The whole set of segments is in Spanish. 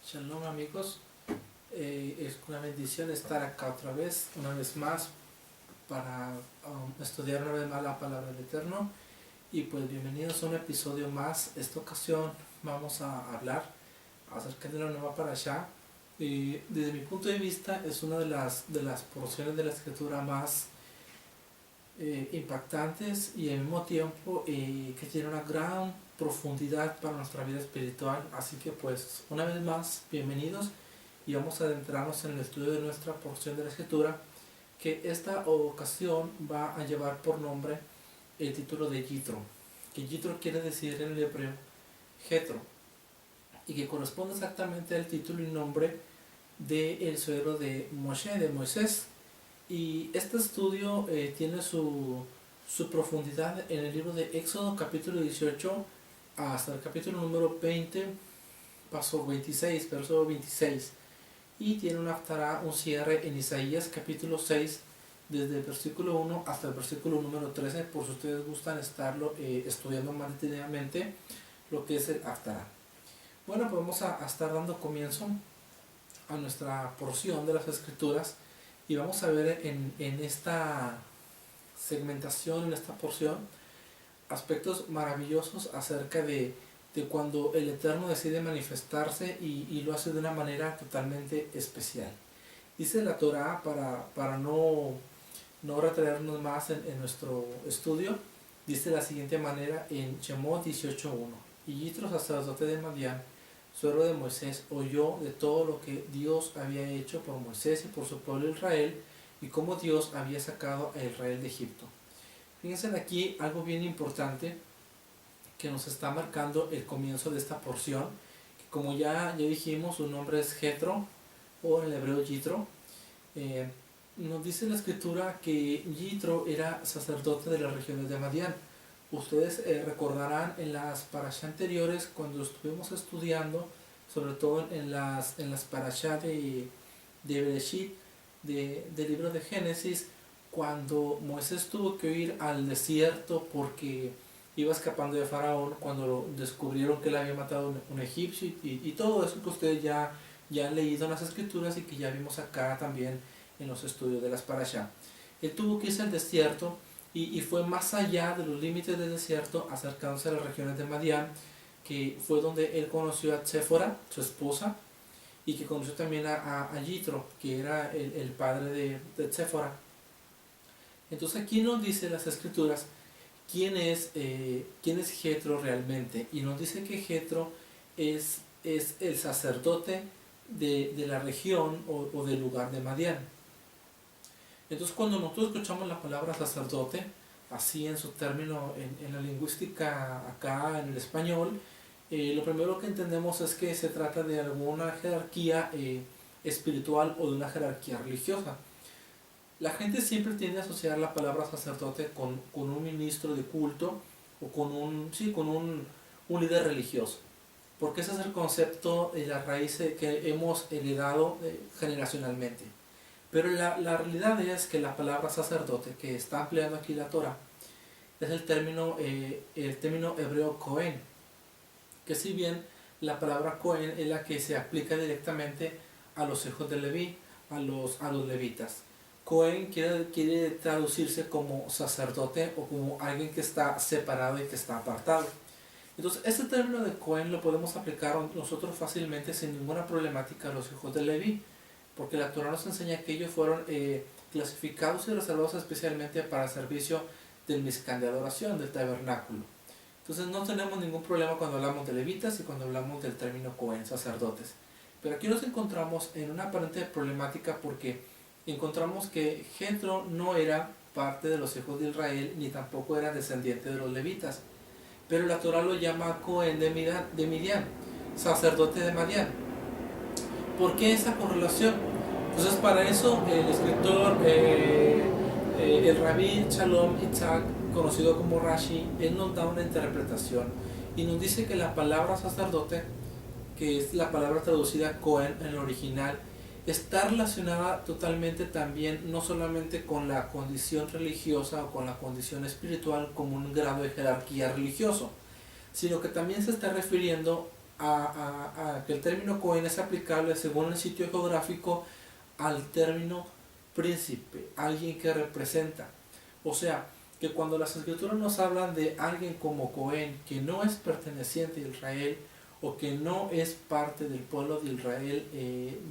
Shalom amigos, es una bendición estar acá otra vez, una vez más, para estudiar una vez más la palabra del Eterno. Y pues bienvenidos a un episodio más. Esta ocasión vamos a hablar acerca de la nueva parashá. Desde mi punto de vista es una de las porciones de la escritura más impactantes y al mismo tiempo que tiene una gran profundidad para nuestra vida espiritual. Así que pues una vez más, bienvenidos y vamos a adentrarnos en el estudio de nuestra porción de la escritura, que esta ocasión va a llevar por nombre el título de Yitro, que Yitro quiere decir en el hebreo Jetro, y que corresponde exactamente al título y nombre del suegro de Moshe, de Moisés. Y este estudio tiene su profundidad en el libro de Éxodo capítulo 18 hasta el capítulo número 20, verso 26, y tiene un cierre en Isaías capítulo 6, desde el versículo 1 hasta el versículo número 13, por si ustedes gustan estarlo estudiando más detenidamente lo que es el Haftará. Bueno, pues vamos a estar dando comienzo a nuestra porción de las escrituras y vamos a ver en esta segmentación, en esta porción, aspectos maravillosos acerca de cuando el Eterno decide manifestarse y lo hace de una manera totalmente especial. Dice la Torá, para no retraernos más en nuestro estudio, dice de la siguiente manera en Shemot 18.1: Y Yitro, sacerdote de Madián, suegro de Moisés, oyó de todo lo que Dios había hecho por Moisés y por su pueblo Israel, y cómo Dios había sacado a Israel de Egipto. Fíjense aquí algo bien importante que nos está marcando el comienzo de esta porción, que como ya dijimos, su nombre es Jetro, o en el hebreo Yitro. Nos dice la escritura que Yitro era sacerdote de las regiones de Madián. Ustedes recordarán en las parashá anteriores, cuando estuvimos estudiando, sobre todo en las parashá de Bereshit, del libro de Génesis, cuando Moisés tuvo que ir al desierto porque iba escapando de Faraón, cuando descubrieron que él había matado a un egipcio y todo eso que ustedes ya han leído en las escrituras y que ya vimos acá también en los estudios de las parashá. Él tuvo que irse al desierto y fue más allá de los límites del desierto, acercándose a las regiones de Madián, que fue donde él conoció a Séfora, su esposa, y que conoció también a Yitro, que era el padre de Séfora. Entonces aquí nos dice las escrituras quién es Jetro realmente, y nos dice que Jetro es el sacerdote de la región o del lugar de Madián. Entonces cuando nosotros escuchamos la palabra sacerdote, así en su término en la lingüística acá en el español, lo primero que entendemos es que se trata de alguna jerarquía espiritual o de una jerarquía religiosa. La gente siempre tiende a asociar la palabra sacerdote con un ministro de culto o con un líder religioso, porque ese es el concepto y la raíz que hemos heredado generacionalmente. Pero la realidad es que la palabra sacerdote que está empleando aquí la Torah es el término hebreo Cohen, que si bien la palabra Cohen es la que se aplica directamente a los hijos de Leví, a los levitas. Cohen quiere traducirse como sacerdote o como alguien que está separado y que está apartado. Entonces este término de Cohen lo podemos aplicar nosotros fácilmente sin ninguna problemática a los hijos de Leví, porque la Torah nos enseña que ellos fueron clasificados y reservados especialmente para el servicio del Mizkan de adoración, del tabernáculo. Entonces no tenemos ningún problema cuando hablamos de levitas y cuando hablamos del término Cohen, sacerdotes. Pero aquí nos encontramos en una aparente problemática porque encontramos que Jetro no era parte de los hijos de Israel ni tampoco era descendiente de los levitas. Pero la Torah lo llama Cohen de Midian, sacerdote de Madián. ¿Por qué esa correlación? Entonces para eso el escritor, el rabí Shalom Itzhak, conocido como Rashi, él nos da una interpretación y nos dice que la palabra sacerdote, que es la palabra traducida Cohen en el original, está relacionada totalmente también, no solamente con la condición religiosa o con la condición espiritual como un grado de jerarquía religioso, sino que también se está refiriendo que el término Cohen es aplicable según el sitio geográfico al término príncipe, alguien que representa. O sea, que cuando las escrituras nos hablan de alguien como Cohen, que no es perteneciente a Israel, o que no es parte del pueblo de Israel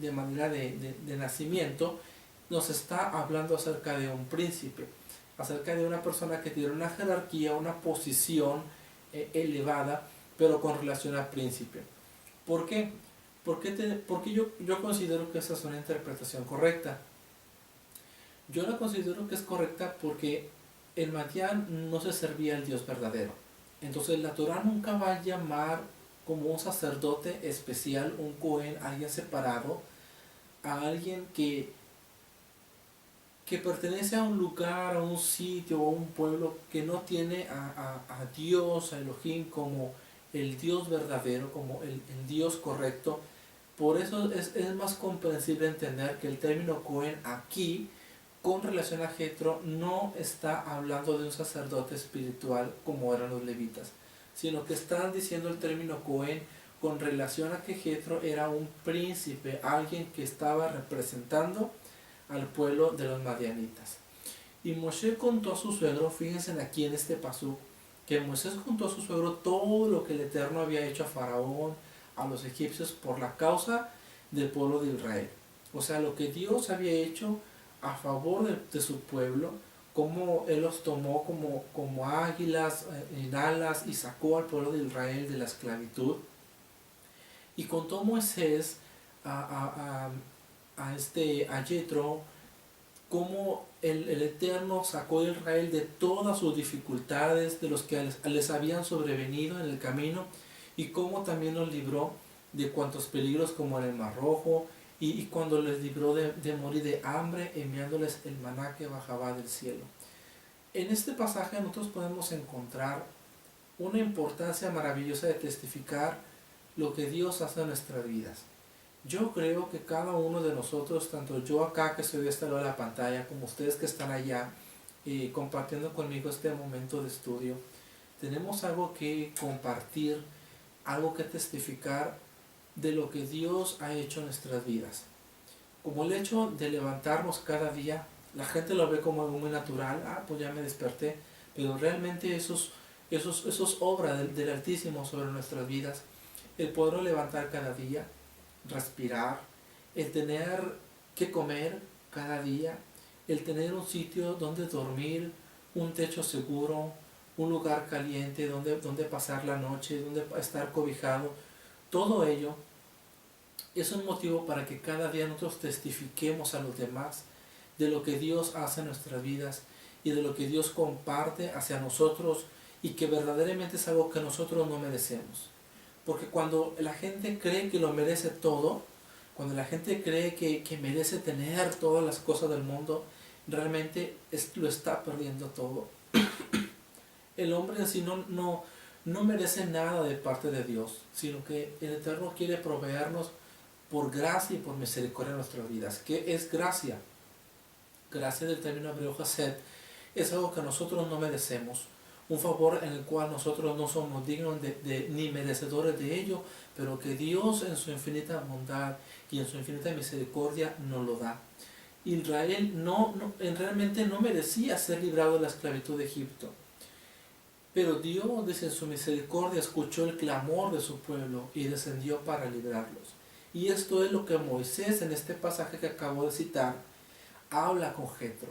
de manera de nacimiento, nos está hablando acerca de un príncipe, acerca de una persona que tiene una jerarquía, una posición elevada, pero con relación al príncipe. ¿Por qué? Porque yo considero que esa es una interpretación correcta. Yo la considero que es correcta porque en Madián no se servía al Dios verdadero. Entonces la Torah nunca va a llamar como un sacerdote especial, un Cohen, alguien separado, a alguien que pertenece a un lugar, a un sitio, a un pueblo que no tiene a Dios, a Elohim, como el Dios verdadero, como el Dios correcto. Por eso es más comprensible entender que el término Cohen aquí, con relación a Jetro, no está hablando de un sacerdote espiritual como eran los levitas, sino que están diciendo el término Cohen con relación a que Jetro era un príncipe, alguien que estaba representando al pueblo de los madianitas. Y Moshe contó a su suegro, fíjense aquí en este pasú, que Moisés contó a su suegro todo lo que el Eterno había hecho a Faraón, a los egipcios, por la causa del pueblo de Israel. O sea, lo que Dios había hecho a favor de su pueblo, cómo Él los tomó como águilas en alas y sacó al pueblo de Israel de la esclavitud. Y contó Moisés a Jetro cómo el Eterno sacó a Israel de todas sus dificultades, de los que les habían sobrevenido en el camino, y cómo también los libró de cuantos peligros como en el Mar Rojo, y cuando les libró de morir de hambre, enviándoles el maná que bajaba del cielo. En este pasaje nosotros podemos encontrar una importancia maravillosa de testificar lo que Dios hace en nuestras vidas. Yo creo que cada uno de nosotros, tanto yo acá que estoy de este lado de la pantalla, como ustedes que están allá compartiendo conmigo este momento de estudio, tenemos algo que compartir, algo que testificar de lo que Dios ha hecho en nuestras vidas. Como el hecho de levantarnos cada día, la gente lo ve como algo muy natural, pues ya me desperté, pero realmente eso es obra del Altísimo sobre nuestras vidas. El poder levantar cada día, respirar, el tener que comer cada día, el tener un sitio donde dormir, un techo seguro, un lugar caliente donde pasar la noche, donde estar cobijado, todo ello es un motivo para que cada día nosotros testifiquemos a los demás de lo que Dios hace en nuestras vidas y de lo que Dios comparte hacia nosotros, y que verdaderamente es algo que nosotros no merecemos. Porque cuando la gente cree que lo merece todo, cuando la gente cree que merece tener todas las cosas del mundo, realmente lo está perdiendo todo. El hombre en sí no merece nada de parte de Dios, sino que el Eterno quiere proveernos por gracia y por misericordia en nuestras vidas. ¿Qué es gracia? Gracia del término hebreo Hesed es algo que nosotros no merecemos, un favor en el cual nosotros no somos dignos ni merecedores de ello, pero que Dios en su infinita bondad y en su infinita misericordia nos lo da. Israel realmente no merecía ser librado de la esclavitud de Egipto, pero Dios desde su misericordia escuchó el clamor de su pueblo y descendió para librarlos. Y esto es lo que Moisés, en este pasaje que acabo de citar, habla con Jetro.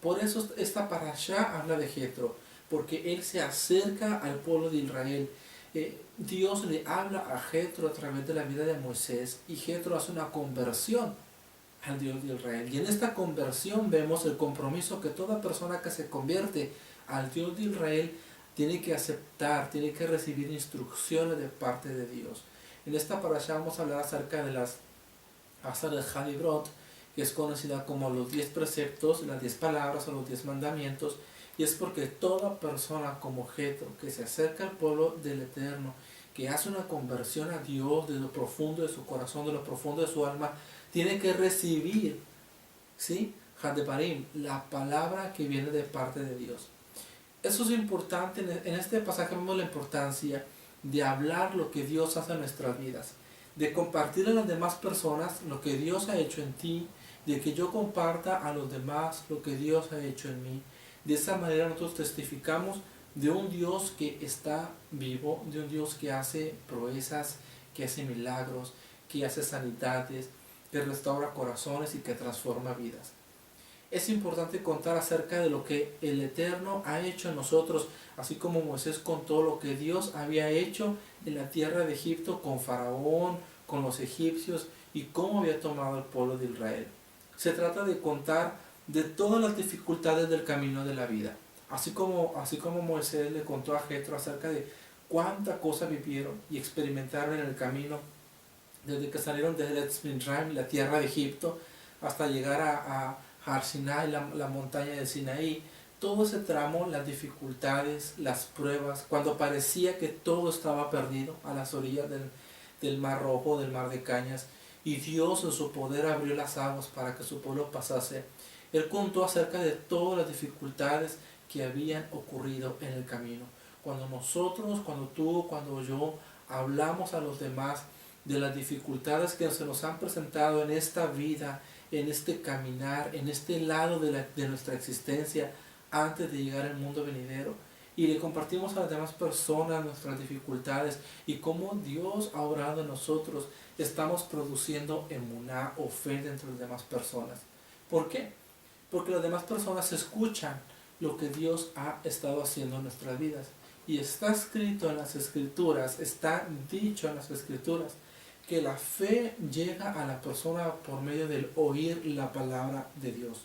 Por eso esta parashá habla de Jetro, porque él se acerca al pueblo de Israel. Dios le habla a Jetro a través de la vida de Moisés, y Jetro hace una conversión al Dios de Israel. Y en esta conversión vemos el compromiso que toda persona que se convierte al Dios de Israel tiene que aceptar, tiene que recibir instrucciones de parte de Dios. En esta parashá vamos a hablar acerca de las Asar de Hadibrot, que es conocida como los 10 preceptos, las 10 palabras o los 10 mandamientos, y es porque toda persona como Jetro que se acerca al pueblo del Eterno, que hace una conversión a Dios de lo profundo de su corazón, de lo profundo de su alma, tiene que recibir, ¿sí? Hadebarim, la palabra que viene de parte de Dios. Eso es importante. En este pasaje vemos la importancia de hablar lo que Dios hace en nuestras vidas, de compartir a las demás personas lo que Dios ha hecho en ti, de que yo comparta a los demás lo que Dios ha hecho en mí. De esa manera nosotros testificamos de un Dios que está vivo, de un Dios que hace proezas, que hace milagros, que hace sanidades, que restaura corazones y que transforma vidas. Es importante contar acerca de lo que el Eterno ha hecho en nosotros, así como Moisés contó lo que Dios había hecho en la tierra de Egipto con Faraón, con los egipcios y cómo había tomado el pueblo de Israel. Se trata de contar de todas las dificultades del camino de la vida, así como Moisés le contó a Jetro acerca de cuánta cosa vivieron y experimentaron en el camino, desde que salieron de Eretz Mitzrayim, la tierra de Egipto, hasta llegar a Har Sinai, la montaña de Sinaí. Todo ese tramo, las dificultades, las pruebas, cuando parecía que todo estaba perdido a las orillas del Mar Rojo, del Mar de Cañas, y Dios en su poder abrió las aguas para que su pueblo pasase. Él contó acerca de todas las dificultades que habían ocurrido en el camino. Cuando nosotros, cuando tú, cuando yo hablamos a los demás de las dificultades que se nos han presentado en esta vida, en este caminar, en este lado de nuestra existencia antes de llegar al mundo venidero, y le compartimos a las demás personas nuestras dificultades y cómo Dios ha obrado en nosotros, estamos produciendo emuná o fe dentro de las demás personas. ¿Por qué? Porque las demás personas escuchan lo que Dios ha estado haciendo en nuestras vidas. Y está escrito en las Escrituras, está dicho en las Escrituras, que la fe llega a la persona por medio del oír la palabra de Dios.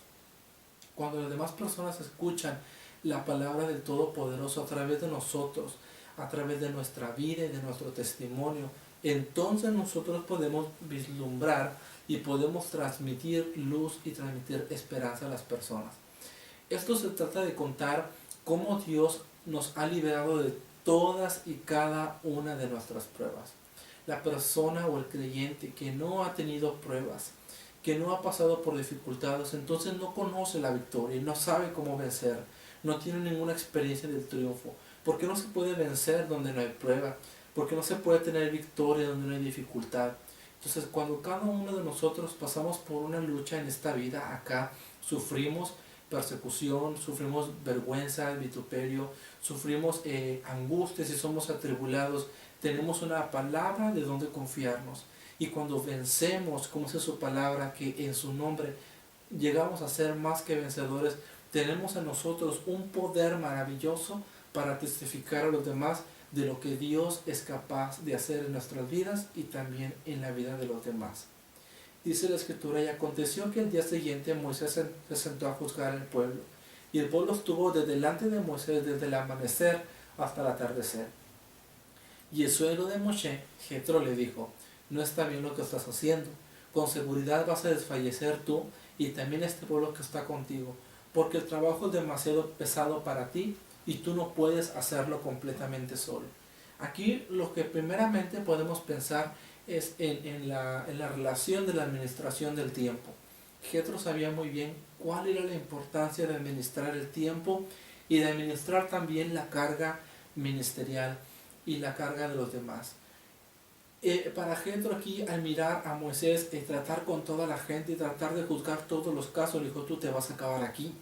Cuando las demás personas escuchan la palabra del Todopoderoso a través de nosotros, a través de nuestra vida y de nuestro testimonio, entonces nosotros podemos vislumbrar y podemos transmitir luz y transmitir esperanza a las personas. Esto se trata de contar cómo Dios nos ha liberado de todas y cada una de nuestras pruebas. La persona o el creyente que no ha tenido pruebas, que no ha pasado por dificultades, entonces no conoce la victoria y no sabe cómo vencer, no tiene ninguna experiencia del triunfo. Porque no se puede vencer donde no hay prueba, porque no se puede tener victoria donde no hay dificultad. Entonces, cuando cada uno de nosotros pasamos por una lucha en esta vida, acá sufrimos persecución, sufrimos vergüenza, vituperio, sufrimos angustias y somos atribulados, tenemos una palabra de donde confiarnos. Y cuando vencemos, como dice su palabra, que en su nombre llegamos a ser más que vencedores, tenemos en nosotros un poder maravilloso para testificar a los demás de lo que Dios es capaz de hacer en nuestras vidas y también en la vida de los demás. Dice la Escritura: y aconteció que el día siguiente Moisés se sentó a juzgar al pueblo, y el pueblo estuvo delante de Moisés desde el amanecer hasta el atardecer. Y el suegro de Moshe, Jetro, le dijo: no está bien lo que estás haciendo, con seguridad vas a desfallecer tú y también este pueblo que está contigo, porque el trabajo es demasiado pesado para ti y tú no puedes hacerlo completamente solo. Aquí lo que primeramente podemos pensar es en la relación de la administración del tiempo. Jetro sabía muy bien cuál era la importancia de administrar el tiempo y de administrar también la carga ministerial y la carga de los demás. Para Jetro aquí, al mirar a Moisés tratar con toda la gente y tratar de juzgar todos los casos, le dijo: tú te vas a acabar aquí,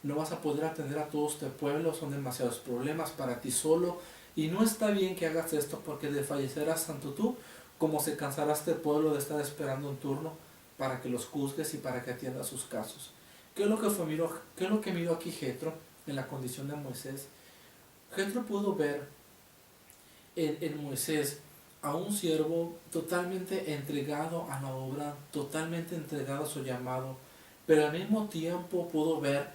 no vas a poder atender a todo este pueblo, son demasiados problemas para ti solo, y no está bien que hagas esto, porque desfallecerás tanto tú como se cansará este pueblo de estar esperando un turno para que los juzgues y para que atiendas sus casos. ¿Qué es lo que miró aquí Jetro en la condición de Moisés? Jetro pudo ver en Moisés a un siervo totalmente entregado a la obra, totalmente entregado a su llamado, pero al mismo tiempo pudo ver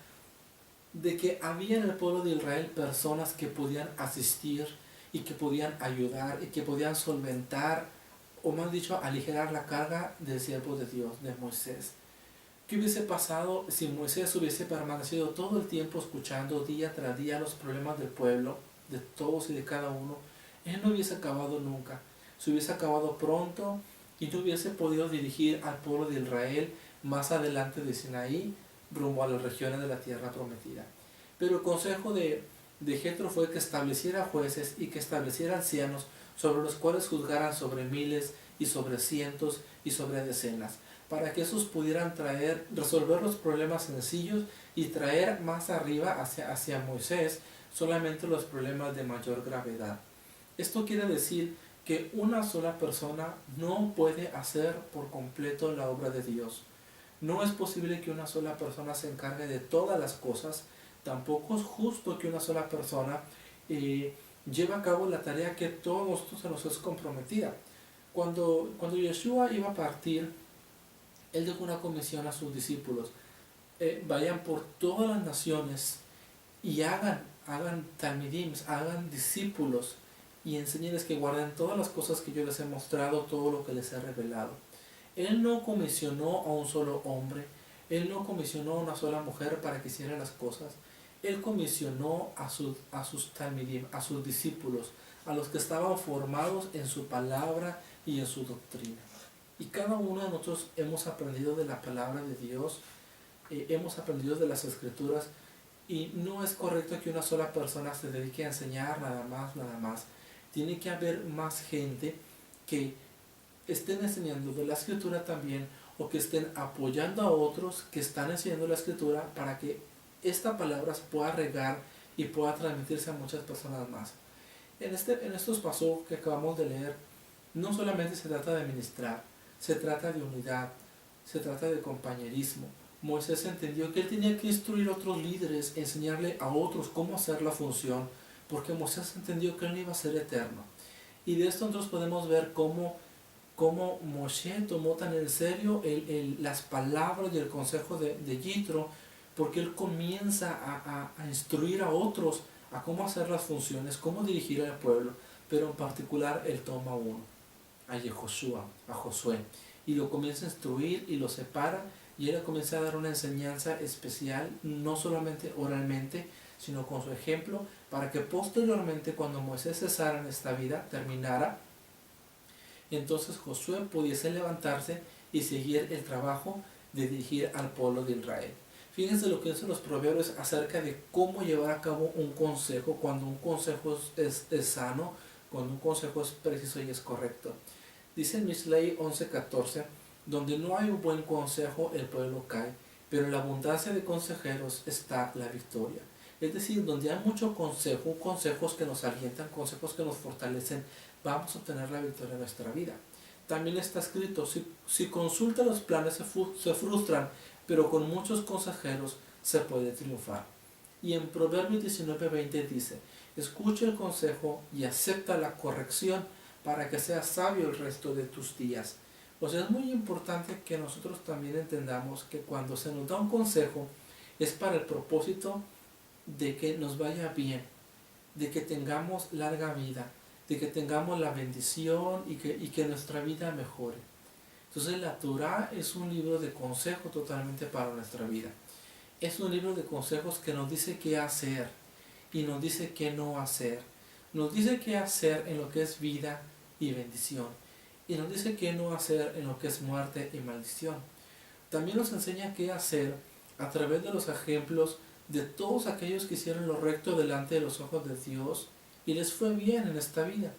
de que había en el pueblo de Israel personas que podían asistir y que podían ayudar y que podían solventar, o más dicho, aligerar la carga del siervo de Dios, de Moisés. ¿Qué hubiese pasado si Moisés hubiese permanecido todo el tiempo escuchando día tras día los problemas del pueblo, de todos y de cada uno? Él no hubiese acabado nunca. Se hubiese acabado pronto y no hubiese podido dirigir al pueblo de Israel más adelante de Sinaí rumbo a las regiones de la tierra prometida. Pero el consejo de Jetro fue que estableciera jueces y que estableciera ancianos sobre los cuales juzgaran sobre miles y sobre cientos y sobre decenas, para que esos pudieran resolver los problemas sencillos y traer más arriba hacia Moisés solamente los problemas de mayor gravedad. Esto quiere decir que una sola persona no puede hacer por completo la obra de Dios. No es posible que una sola persona se encargue de todas las cosas. Tampoco es justo que una sola persona lleve a cabo la tarea que todos se nos es comprometida. Cuando Yeshua iba a partir, él dejó una comisión a sus discípulos. Vayan por todas las naciones y hagan talmidim, hagan discípulos y enséñenles que guarden todas las cosas que yo les he mostrado, todo lo que les he revelado. Él no comisionó a un solo hombre, él no comisionó a una sola mujer para que hiciera las cosas. Él comisionó a sus talmidim, a sus discípulos, a los que estaban formados en su palabra y en su doctrina. Y cada uno de nosotros hemos aprendido de la palabra de Dios, hemos aprendido de las Escrituras, y no es correcto que una sola persona se dedique a enseñar nada más. Tiene que haber más gente que estén enseñando de la Escritura también, o que estén apoyando a otros que están enseñando la Escritura, para que esta palabra pueda regar y pueda transmitirse a muchas personas más. En estos pasos que acabamos de leer, no solamente se trata de ministrar, se trata de unidad, se trata de compañerismo. Moisés entendió que él tenía que instruir a otros líderes, enseñarle a otros cómo hacer la función, porque Moisés entendió que él no iba a ser eterno. Y de esto nosotros podemos ver cómo Moshe tomó tan en serio las palabras y el consejo de Yitro, porque él comienza a instruir a otros a cómo hacer las funciones, cómo dirigir al pueblo, pero en particular él toma uno, a Josué, y lo comienza a instruir y lo separa, y él le comienza a dar una enseñanza especial, no solamente oralmente, sino con su ejemplo, para que posteriormente, cuando Moisés cesara en esta vida, terminara, entonces Josué pudiese levantarse y seguir el trabajo de dirigir al pueblo de Israel. Fíjense lo que dicen los proverbios acerca de cómo llevar a cabo un consejo, cuando un consejo es sano, cuando un consejo es preciso y es correcto. Dice en Mislei 11:14, donde no hay un buen consejo, el pueblo cae, pero en la abundancia de consejeros está la victoria. Es decir, donde hay mucho consejo, consejos que nos alientan, consejos que nos fortalecen, vamos a obtener la victoria en nuestra vida. También está escrito, si consulta los planes se frustran, pero con muchos consejeros se puede triunfar. Y en Proverbios 19:20 dice, escucha el consejo y acepta la corrección para que seas sabio el resto de tus días. O sea, es muy importante que nosotros también entendamos que cuando se nos da un consejo es para el propósito de que nos vaya bien, de que tengamos larga vida, de que tengamos la bendición y que nuestra vida mejore. Entonces la Torah es un libro de consejo totalmente para nuestra vida. Es un libro de consejos que nos dice qué hacer y nos dice qué no hacer. Nos dice qué hacer en lo que es vida y bendición. Y nos dice qué no hacer en lo que es muerte y maldición. También nos enseña qué hacer a través de los ejemplos de todos aquellos que hicieron lo recto delante de los ojos de Dios y les fue bien en esta vida.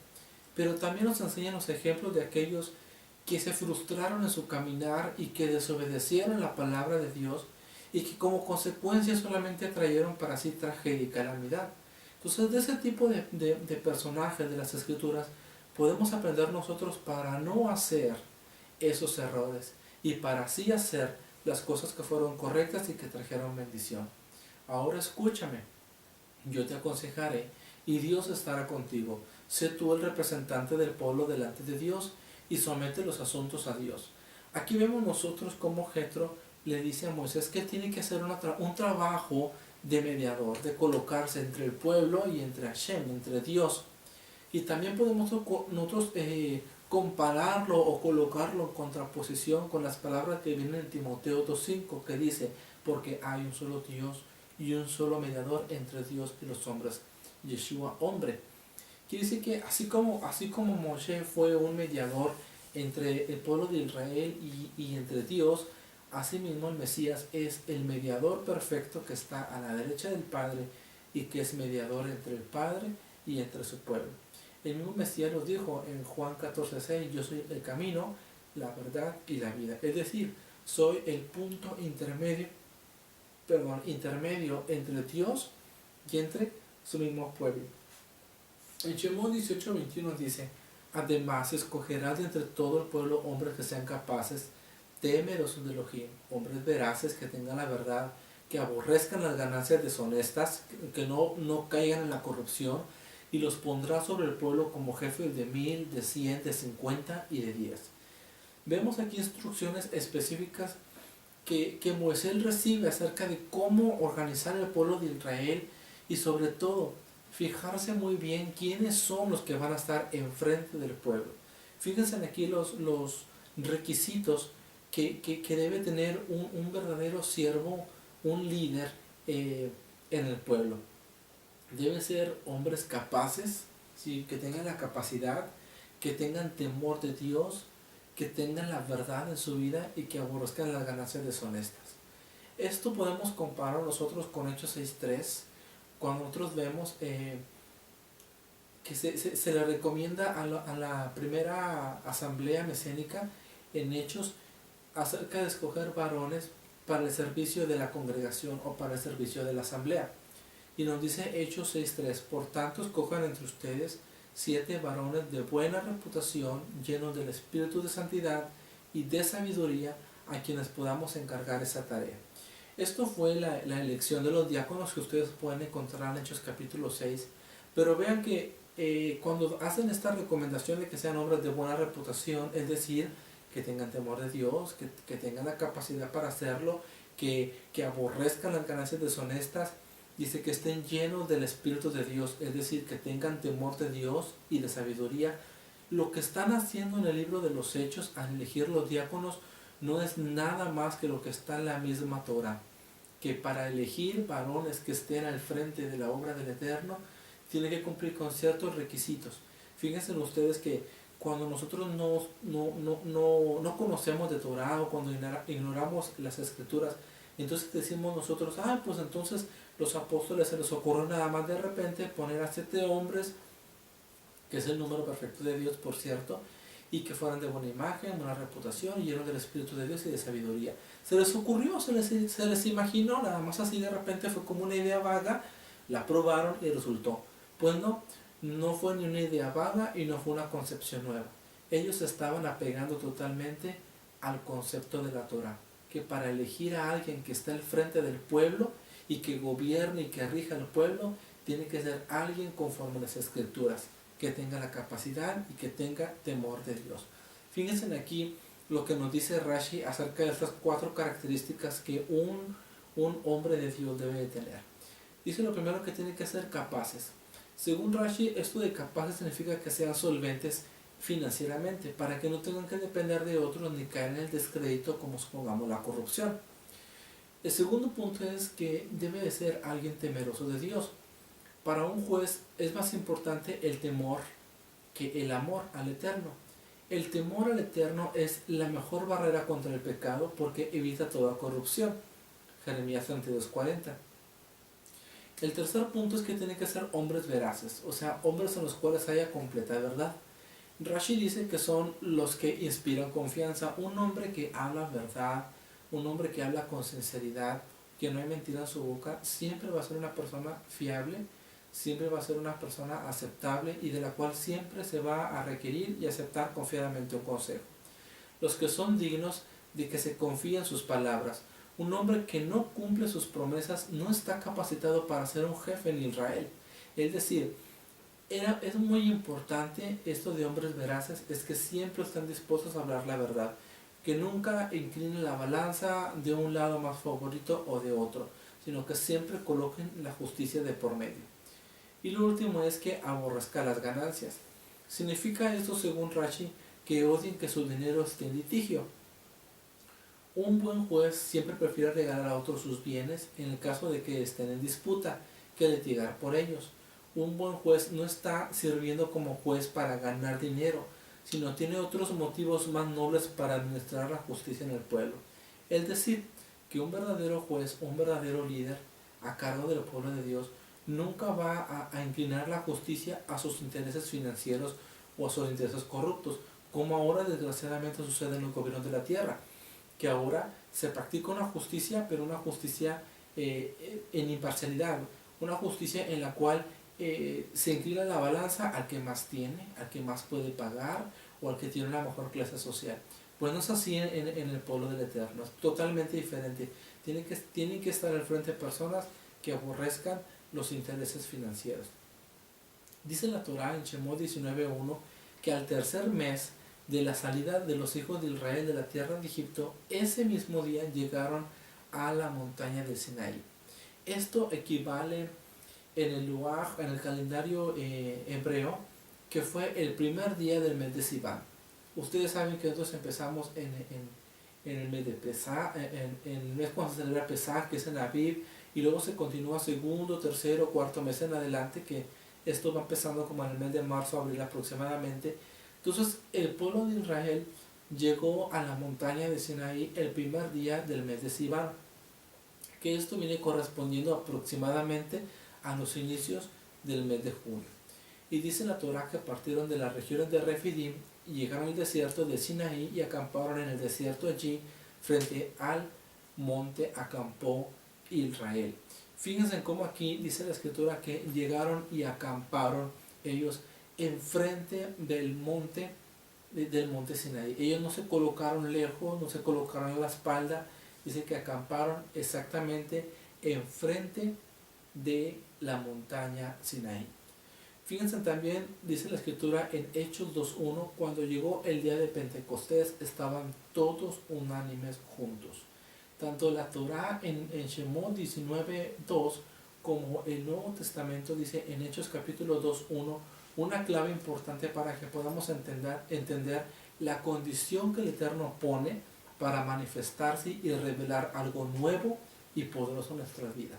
Pero también nos enseña los ejemplos de aquellos que se frustraron en su caminar y que desobedecieron la palabra de Dios y que como consecuencia solamente atrayeron para sí tragedia y calamidad. Entonces de ese tipo de personajes de las Escrituras podemos aprender nosotros para no hacer esos errores y para así hacer las cosas que fueron correctas y que trajeron bendición. Ahora escúchame, yo te aconsejaré y Dios estará contigo. Sé tú el representante del pueblo delante de Dios y somete los asuntos a Dios. Aquí vemos nosotros cómo Jetro le dice a Moisés que tiene que hacer un trabajo de mediador, de colocarse entre el pueblo y entre Hashem, entre Dios. Y también podemos nosotros compararlo o colocarlo en contraposición con las palabras que vienen en Timoteo 2:5, que dice, porque hay un solo Dios y un solo mediador entre Dios y los hombres, Yeshua, hombre. Quiere decir que así como Moshe fue un mediador entre el pueblo de Israel y entre Dios, asimismo el Mesías es el mediador perfecto que está a la derecha del Padre y que es mediador entre el Padre y entre su pueblo. El mismo Mesías nos dijo en Juan 14:6, yo soy el camino, la verdad y la vida. Es decir, soy el punto intermedio entre Dios y entre su mismo pueblo. En Shemot 18:21 dice, además escogerás de entre todo el pueblo hombres que sean capaces, temerosos de Elohim, hombres veraces que tengan la verdad, que aborrezcan las ganancias deshonestas, que no caigan en la corrupción, y los pondrá sobre el pueblo como jefes de 1000, de 100, de 50 y de 10. Vemos aquí instrucciones específicas que Moisés recibe acerca de cómo organizar el pueblo de Israel y sobre todo fijarse muy bien quiénes son los que van a estar enfrente del pueblo. Fíjense aquí los requisitos que debe tener un verdadero siervo, un líder en el pueblo. Deben ser hombres capaces, ¿sí? Que tengan la capacidad, que tengan temor de Dios, que tengan la verdad en su vida y que aborrezcan las ganancias deshonestas. Esto podemos comparar nosotros con Hechos 6:3, cuando nosotros vemos que se le recomienda a la primera asamblea mesiánica en Hechos acerca de escoger varones para el servicio de la congregación o para el servicio de la asamblea. Y nos dice Hechos 6:3, por tanto escojan entre ustedes 7 varones de buena reputación, llenos del espíritu de santidad y de sabiduría, a quienes podamos encargar esa tarea. Esto fue la elección de los diáconos que ustedes pueden encontrar en Hechos capítulo 6. Pero vean que cuando hacen esta recomendación de que sean hombres de buena reputación, es decir, que tengan temor de Dios, que tengan la capacidad para hacerlo, que aborrezcan las ganancias deshonestas, dice que estén llenos del Espíritu de Dios, es decir, que tengan temor de Dios y de sabiduría. Lo que están haciendo en el libro de los Hechos al elegir los diáconos no es nada más que lo que está en la misma Torah, que para elegir varones que estén al frente de la obra del Eterno, tiene que cumplir con ciertos requisitos. Fíjense ustedes que cuando nosotros no conocemos de Torah o cuando ignoramos las Escrituras, entonces decimos nosotros, pues entonces los apóstoles se les ocurrió nada más de repente poner a 7 hombres, que es el número perfecto de Dios, por cierto, y que fueran de buena imagen, buena reputación, y llenos del Espíritu de Dios y de sabiduría. Se les ocurrió, se les imaginó, nada más así de repente fue como una idea vaga, la probaron y resultó. Pues no fue ni una idea vaga y no fue una concepción nueva. Ellos se estaban apegando totalmente al concepto de la Torah, que para elegir a alguien que está al frente del pueblo y que gobierne y que rija el pueblo, tiene que ser alguien conforme a las Escrituras, que tenga la capacidad y que tenga temor de Dios. Fíjense aquí lo que nos dice Rashi acerca de estas 4 características que un hombre de Dios debe de tener. Dice lo primero, que tiene que ser capaces. Según Rashi, esto de capaces significa que sean solventes financieramente, para que no tengan que depender de otros ni caer en el descrédito, como supongamos la corrupción. El segundo punto es que debe de ser alguien temeroso de Dios. Para un juez es más importante el temor que el amor al Eterno. El temor al Eterno es la mejor barrera contra el pecado porque evita toda corrupción. Jeremías 32:40. El tercer punto es que tienen que ser hombres veraces, o sea, hombres en los cuales haya completa verdad. Rashi dice que son los que inspiran confianza. Un hombre que habla verdad, un hombre que habla con sinceridad, que no hay mentira en su boca, siempre va a ser una persona fiable, siempre va a ser una persona aceptable y de la cual siempre se va a requerir y aceptar confiadamente un consejo. Los que son dignos de que se confíe en sus palabras. Un hombre que no cumple sus promesas no está capacitado para ser un jefe en Israel. Es decir, es muy importante esto de hombres veraces, es que siempre están dispuestos a hablar la verdad, que nunca inclinen la balanza de un lado más favorito o de otro, sino que siempre coloquen la justicia de por medio. Y lo último es que aborrezca las ganancias. Significa esto, según Rashi, que odien que su dinero esté en litigio. Un buen juez siempre prefiere regalar a otros sus bienes en el caso de que estén en disputa, que litigar por ellos. Un buen juez no está sirviendo como juez para ganar dinero, sino tiene otros motivos más nobles para administrar la justicia en el pueblo. Es decir, que un verdadero juez, un verdadero líder a cargo del pueblo de Dios, nunca va a inclinar la justicia a sus intereses financieros o a sus intereses corruptos, como ahora desgraciadamente sucede en los gobiernos de la tierra, que ahora se practica una justicia, pero una justicia en imparcialidad, una justicia en la cual se inclina la balanza al que más tiene, al que más puede pagar o al que tiene una mejor clase social. Pues no es así en el pueblo del Eterno, es totalmente diferente. Tienen que estar al frente personas que aborrezcan los intereses financieros. Dice la Torá en Shemot 19:1 que al tercer mes de la salida de los hijos de Israel de la tierra de Egipto, ese mismo día llegaron a la montaña de Sinaí. Esto equivale en el lugar, en el calendario hebreo, que fue el primer día del mes de Sivan. Ustedes saben que nosotros empezamos en el mes de Pesach, en el mes cuando se celebra Pesach, que es en Aviv, y luego se continúa segundo, tercero, cuarto mes en adelante, que esto va empezando como en el mes de marzo, abril aproximadamente. Entonces el pueblo de Israel llegó a la montaña de Sinaí el primer día del mes de Sivan, que esto viene correspondiendo aproximadamente a los inicios del mes de junio. Y dice la Torá que partieron de las regiones de Refidim y llegaron al desierto de Sinaí y acamparon en el desierto allí, frente al monte acampó Israel. Fíjense cómo aquí dice la escritura que llegaron y acamparon ellos enfrente del monte Sinaí. Ellos no se colocaron lejos, no se colocaron a la espalda, dice que acamparon exactamente enfrente de la montaña Sinaí. Fíjense también, dice la escritura en Hechos 2:1, cuando llegó el día de Pentecostés estaban todos unánimes juntos. Tanto la Torá en Shemot 19:2 como el Nuevo Testamento dice en Hechos capítulo 2:1 una clave importante para que podamos entender la condición que el Eterno pone para manifestarse y revelar algo nuevo y poderoso en nuestras vidas.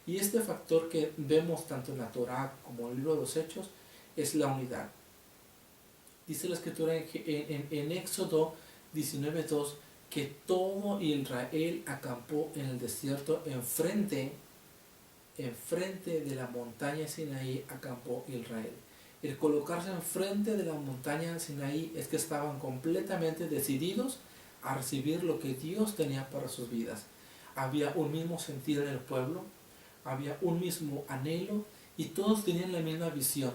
Y este factor que vemos tanto en la Torá como en el libro de los Hechos es la unidad. Dice la escritura en Éxodo 19:2 que todo Israel acampó en el desierto enfrente de la montaña Sinaí acampó Israel. El colocarse enfrente de la montaña Sinaí es que estaban completamente decididos a recibir lo que Dios tenía para sus vidas. Había un mismo sentir en el pueblo, había un mismo anhelo y todos tenían la misma visión.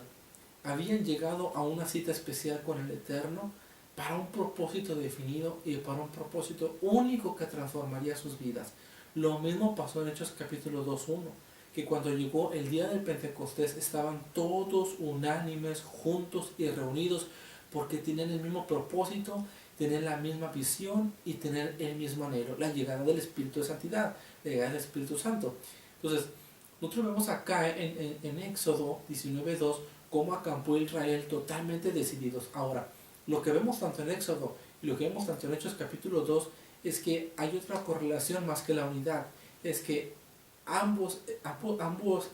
Habían llegado a una cita especial con el Eterno para un propósito definido y para un propósito único que transformaría sus vidas. Lo mismo pasó en Hechos capítulo 2:1, que cuando llegó el día del Pentecostés estaban todos unánimes, juntos y reunidos porque tenían el mismo propósito, tenían la misma visión y tenían el mismo anhelo, la llegada del Espíritu de Santidad, la llegada del Espíritu Santo. Entonces, nosotros vemos acá en Éxodo 19:2 cómo acampó Israel totalmente decididos. Ahora, lo que vemos tanto en Éxodo y lo que vemos tanto en Hechos capítulo 2 es que hay otra correlación más que la unidad. Es que ambos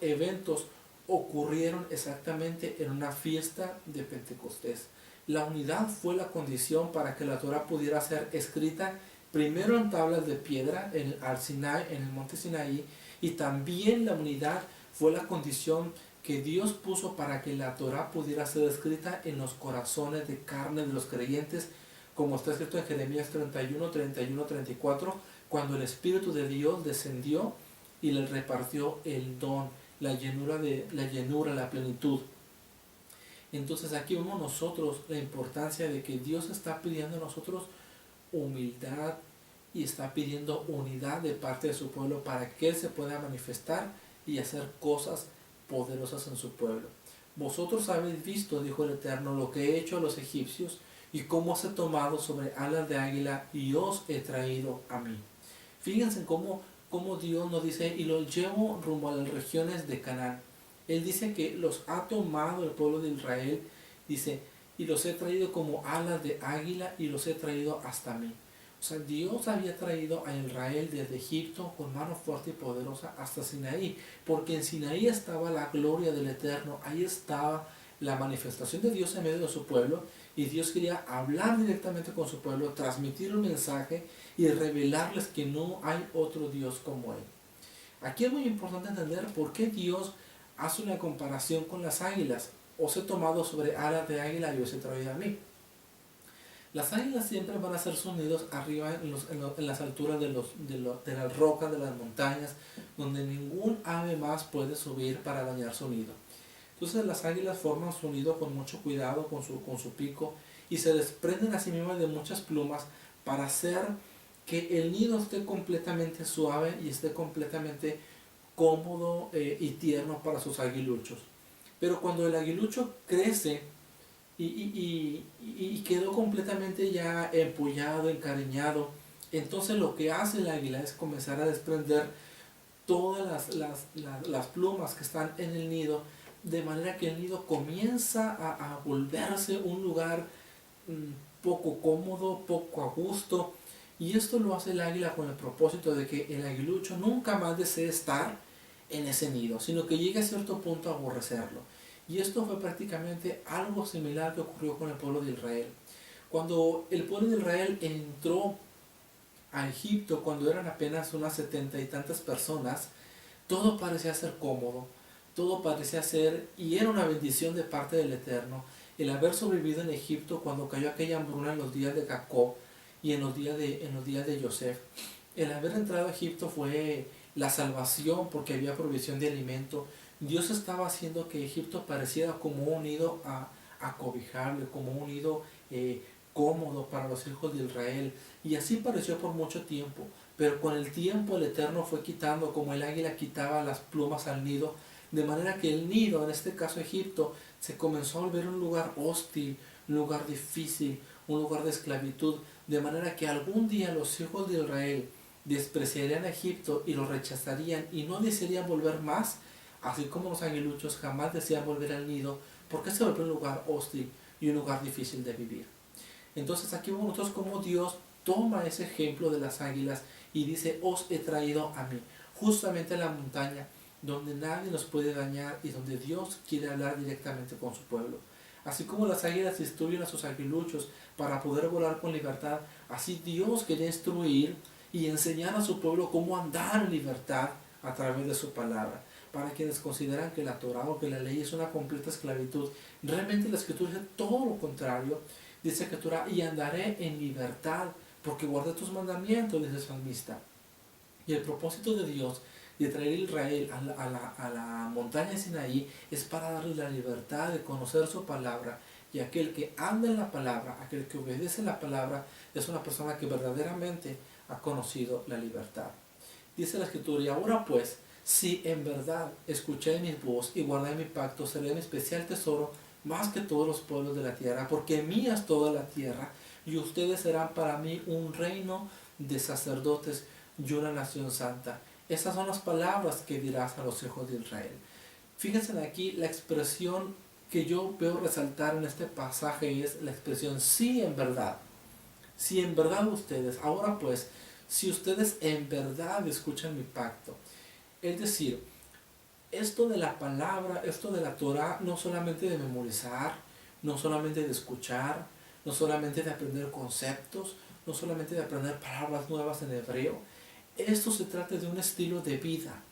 eventos ocurrieron exactamente en una fiesta de Pentecostés. La unidad fue la condición para que la Torá pudiera ser escrita primero en tablas de piedra en el monte Sinaí, y también la unidad fue la condición que Dios puso para que la Torá pudiera ser escrita en los corazones de carne de los creyentes, como está escrito en Jeremías 31, 31, 34, cuando el Espíritu de Dios descendió y le repartió el don, la llenura, la plenitud. Entonces aquí vemos nosotros la importancia de que Dios está pidiendo a nosotros humildad y está pidiendo unidad de parte de su pueblo para que Él se pueda manifestar y hacer cosas poderosas en su pueblo. Vosotros habéis visto, dijo el Eterno, lo que he hecho a los egipcios y cómo os he tomado sobre alas de águila y os he traído a mí. Fíjense cómo Dios nos dice, y los llevo rumbo a las regiones de Canaán. Él dice que los ha tomado el pueblo de Israel, dice, y los he traído como alas de águila y los he traído hasta mí. O sea, Dios había traído a Israel desde Egipto con mano fuerte y poderosa hasta Sinaí, porque en Sinaí estaba la gloria del Eterno, ahí estaba la manifestación de Dios en medio de su pueblo, y Dios quería hablar directamente con su pueblo, transmitir un mensaje y revelarles que no hay otro Dios como Él. Aquí es muy importante entender por qué Dios hace una comparación con las águilas. Os he tomado sobre alas de águila y os he traído a mí. Las águilas siempre van a hacer sus nidos arriba en las alturas de las rocas, de las montañas, donde ningún ave más puede subir para dañar su nido. Entonces las águilas forman su nido con mucho cuidado, con su pico, y se desprenden a sí mismas de muchas plumas para hacer que el nido esté completamente suave y esté completamente cómodo y tierno para sus aguiluchos. Pero cuando el aguilucho crece y quedó completamente ya empollado, encariñado, entonces lo que hace el águila es comenzar a desprender todas las plumas que están en el nido, de manera que el nido comienza a volverse un lugar poco cómodo, poco a gusto, y esto lo hace el águila con el propósito de que el aguilucho nunca más desee estar en ese nido, sino que llegue a cierto punto a aborrecerlo. Y esto fue prácticamente algo similar que ocurrió con el pueblo de Israel. Cuando el pueblo de Israel entró a Egipto, cuando eran apenas unas 70 y tantas personas, todo parecía ser cómodo, todo parecía ser, y era una bendición de parte del Eterno, el haber sobrevivido en Egipto cuando cayó aquella hambruna en los días de Jacob y en los días de Joseph. El haber entrado a Egipto fue la salvación porque había provisión de alimento. Dios estaba haciendo que Egipto pareciera como un nido acobijable, como un nido cómodo para los hijos de Israel. Y así pareció por mucho tiempo. Pero con el tiempo el Eterno fue quitando, como el águila quitaba las plumas al nido, de manera que el nido, en este caso Egipto, se comenzó a volver un lugar hostil, un lugar difícil, un lugar de esclavitud, de manera que algún día los hijos de Israel despreciarían a Egipto y lo rechazarían y no desearían volver más, así como los aguiluchos jamás desean volver al nido, porque se volvió un lugar hostil y un lugar difícil de vivir. Entonces aquí vemos nosotros cómo Dios toma ese ejemplo de las águilas y dice, os he traído a mí, justamente a la montaña, donde nadie nos puede dañar y donde Dios quiere hablar directamente con su pueblo. Así como las águilas instruyen a sus aguiluchos para poder volar con libertad, así Dios quiere instruir y enseñar a su pueblo cómo andar en libertad a través de su palabra. Para quienes consideran que la Torah o que la ley es una completa esclavitud, realmente la Escritura dice todo lo contrario. Dice la Escritura, y andaré en libertad porque guardé tus mandamientos, dice el salmista. Y el propósito de Dios de traer a Israel a la montaña de Sinaí es para darle la libertad de conocer su palabra, y aquel que anda en la palabra, aquel que obedece la palabra, es una persona que verdaderamente ha conocido la libertad. Dice la Escritura, y ahora pues, si en verdad escucháis mi voz y guardáis mi pacto, seré mi especial tesoro más que todos los pueblos de la tierra, porque mía es toda la tierra, y ustedes serán para mí un reino de sacerdotes y una nación santa. Esas son las palabras que dirás a los hijos de Israel. Fíjense aquí, la expresión que yo veo resaltar en este pasaje es la expresión sí en verdad. Si en verdad ustedes, ahora pues, si ustedes en verdad escuchan mi pacto. Es decir, esto de la palabra, esto de la Torah, no solamente de memorizar, no solamente de escuchar, no solamente de aprender conceptos, no solamente de aprender palabras nuevas en hebreo. Esto se trata de un estilo de vida.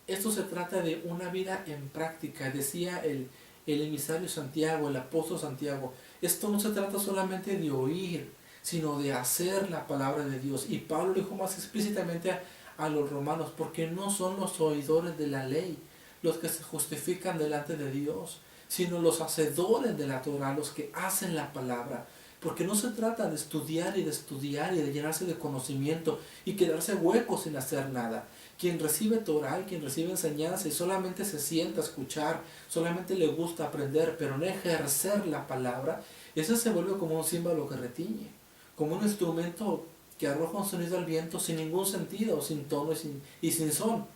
Esto se trata de una vida en práctica. Decía el emisario Santiago, el apóstol Santiago, esto no se trata solamente de oír, sino de hacer la palabra de Dios. Y Pablo lo dijo más explícitamente a los romanos, porque no son los oidores de la ley los que se justifican delante de Dios, sino los hacedores de la Torah, los que hacen la palabra. Porque no se trata de estudiar y de llenarse de conocimiento y quedarse huecos sin hacer nada. Quien recibe Torah y quien recibe enseñanza y solamente se sienta a escuchar, solamente le gusta aprender, pero no ejercer la palabra, ese se vuelve como un címbalo que retiñe, como un instrumento que arroja un sonido al viento sin ningún sentido, sin tono y sin son.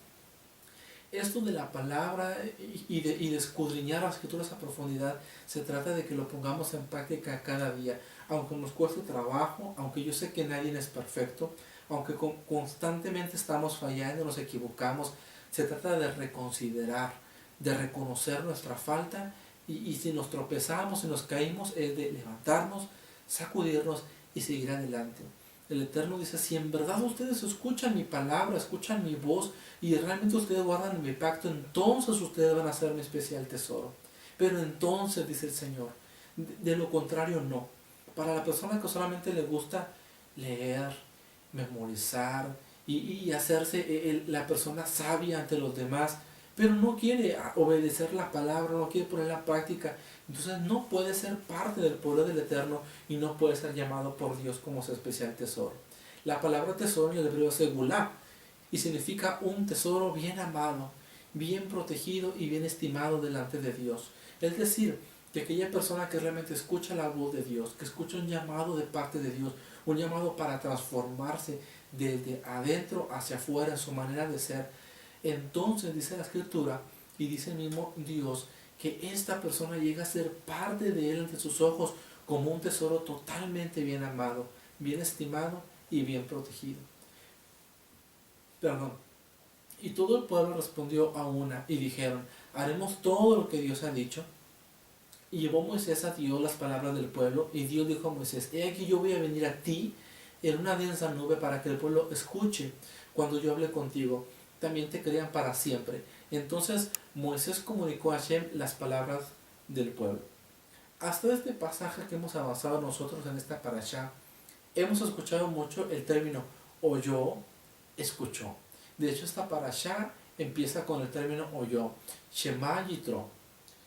Esto de la palabra y de escudriñar las escrituras a profundidad, se trata de que lo pongamos en práctica cada día, aunque nos cueste trabajo, aunque yo sé que nadie es perfecto, aunque constantemente estamos fallando, nos equivocamos. Se trata de reconsiderar, de reconocer nuestra falta, y si nos tropezamos, si nos caímos, es de levantarnos, sacudirnos y seguir adelante. El Eterno dice, si en verdad ustedes escuchan mi palabra, escuchan mi voz y realmente ustedes guardan mi pacto, entonces ustedes van a ser mi especial tesoro. Pero entonces, dice el Señor, de lo contrario no. Para la persona que solamente le gusta leer, memorizar y hacerse la persona sabia ante los demás, pero no quiere obedecer la palabra, no quiere ponerla en práctica, entonces no puede ser parte del pueblo del Eterno y no puede ser llamado por Dios como su especial tesoro. La palabra tesoro en el hebreo es segulá y significa un tesoro bien amado, bien protegido y bien estimado delante de Dios. Es decir, que aquella persona que realmente escucha la voz de Dios, que escucha un llamado de parte de Dios, un llamado para transformarse desde adentro hacia afuera en su manera de ser, entonces dice la Escritura y dice el mismo Dios que esta persona llega a ser parte de Él ante sus ojos como un tesoro totalmente bien amado, bien estimado y bien protegido. Perdón. Y todo el pueblo respondió a una y dijeron, haremos todo lo que Dios ha dicho. Y llevó Moisés a Dios las palabras del pueblo, y Dios dijo a Moisés, he aquí yo voy a venir a ti en una densa nube para que el pueblo escuche cuando yo hable contigo, también te crean para siempre. Entonces Moisés comunicó a Hashem las palabras del pueblo. Hasta este pasaje que hemos avanzado nosotros en esta parashá, hemos escuchado mucho el término oyó, escuchó. De hecho, esta parashá empieza con el término oyó. Shema Yitro,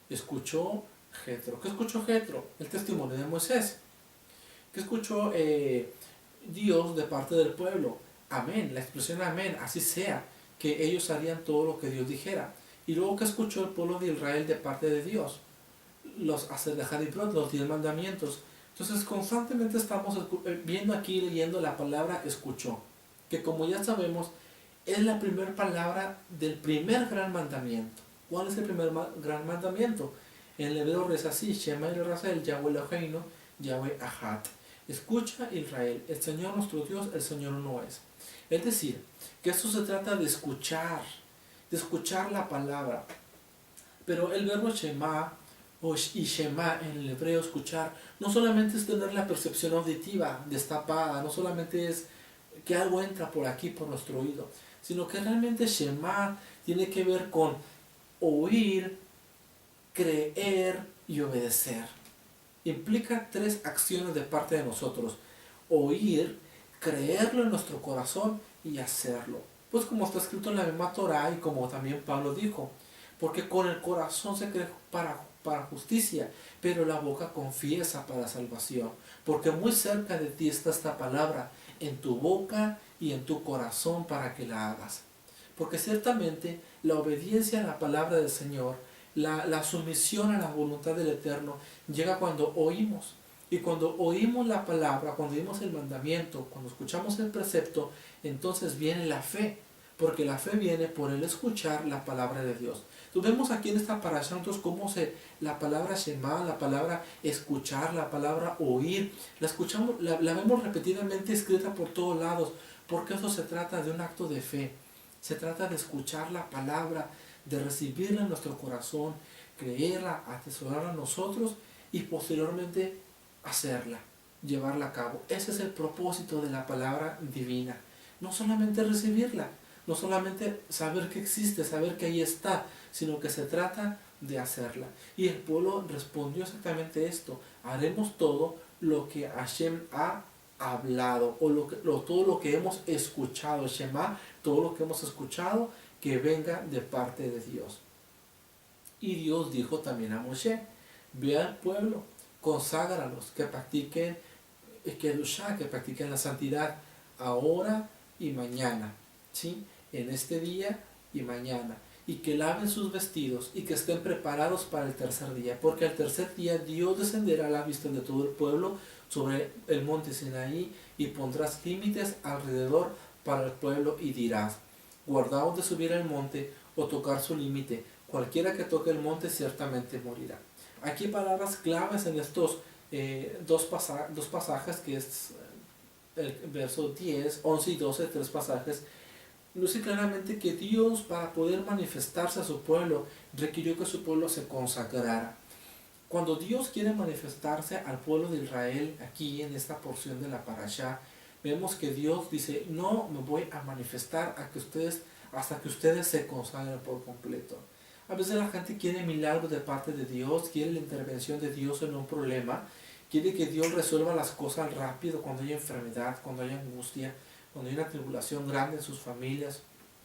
escuchó Jetro. ¿Qué escuchó Jetro? El testimonio de Moisés. ¿Qué escuchó Dios de parte del pueblo? Amén, la expresión amén, así sea, que ellos harían todo lo que Dios dijera. Y luego, ¿qué escuchó el pueblo de Israel de parte de Dios? Los Aserdejadibrot, los 10 mandamientos. Entonces constantemente estamos viendo aquí, leyendo la palabra escuchó, que como ya sabemos es la primera palabra del primer gran mandamiento. ¿Cuál es el primer gran mandamiento? En el hebreo reza así, Shema Israel, Yahweh Eloheinu, Yahweh Ahad. Escucha Israel, el Señor nuestro Dios, el Señor uno es. Es decir, que esto se trata de escuchar la palabra. Pero el verbo Shema y Shema en el hebreo escuchar no solamente es tener la percepción auditiva destapada, no solamente es que algo entra por aquí, por nuestro oído, sino que realmente Shema tiene que ver con oír, creer y obedecer. Implica 3 acciones de parte de nosotros: oír, creerlo en nuestro corazón y hacerlo. Pues como está escrito en la misma Torah y como también Pablo dijo, porque con el corazón se cree para justicia, pero la boca confiesa para salvación. Porque muy cerca de ti está esta palabra, en tu boca y en tu corazón para que la hagas. Porque ciertamente la obediencia a la palabra del Señor, la sumisión a la voluntad del Eterno, llega cuando oímos. Y cuando oímos la palabra, cuando oímos el mandamiento, cuando escuchamos el precepto, entonces viene la fe. Porque la fe viene por el escuchar la palabra de Dios. Entonces vemos aquí en esta parasha cómo la palabra Shema, la palabra escuchar, la palabra oír, la escuchamos, la vemos repetidamente escrita por todos lados, porque eso se trata de un acto de fe. Se trata de escuchar la palabra, de recibirla en nuestro corazón, creerla, atesorarla a nosotros y posteriormente hacerla, llevarla a cabo. Ese es el propósito de la palabra divina. No solamente recibirla, no solamente saber que existe, saber que ahí está, sino que se trata de hacerla. Y el pueblo respondió exactamente esto: haremos todo lo que Hashem ha hablado, o todo lo que hemos escuchado, Shema, todo lo que hemos escuchado, que venga de parte de Dios. Y Dios dijo también a Moshe: ve al pueblo, conságralos, que practiquen Kedushá, que practiquen la santidad ahora y mañana, ¿sí? En este día y mañana, y que laven sus vestidos y que estén preparados para el tercer día, porque al tercer día Dios descenderá a la vista de todo el pueblo sobre el monte Sinaí y pondrás límites alrededor para el pueblo y dirás: guardaos de subir al monte o tocar su límite, cualquiera que toque el monte ciertamente morirá. Aquí hay palabras claves en estos dos pasajes, que es el verso 10, 11 y 12, 3 pasajes. Luce claramente que Dios, para poder manifestarse a su pueblo, requirió que su pueblo se consagrara. Cuando Dios quiere manifestarse al pueblo de Israel, aquí en esta porción de la parashá, vemos que Dios dice, no me voy a manifestar hasta que ustedes se consagren por completo. A veces la gente quiere milagros de parte de Dios, quiere la intervención de Dios en un problema, quiere que Dios resuelva las cosas rápido cuando hay enfermedad, cuando hay angustia, cuando hay una tribulación grande en sus familias,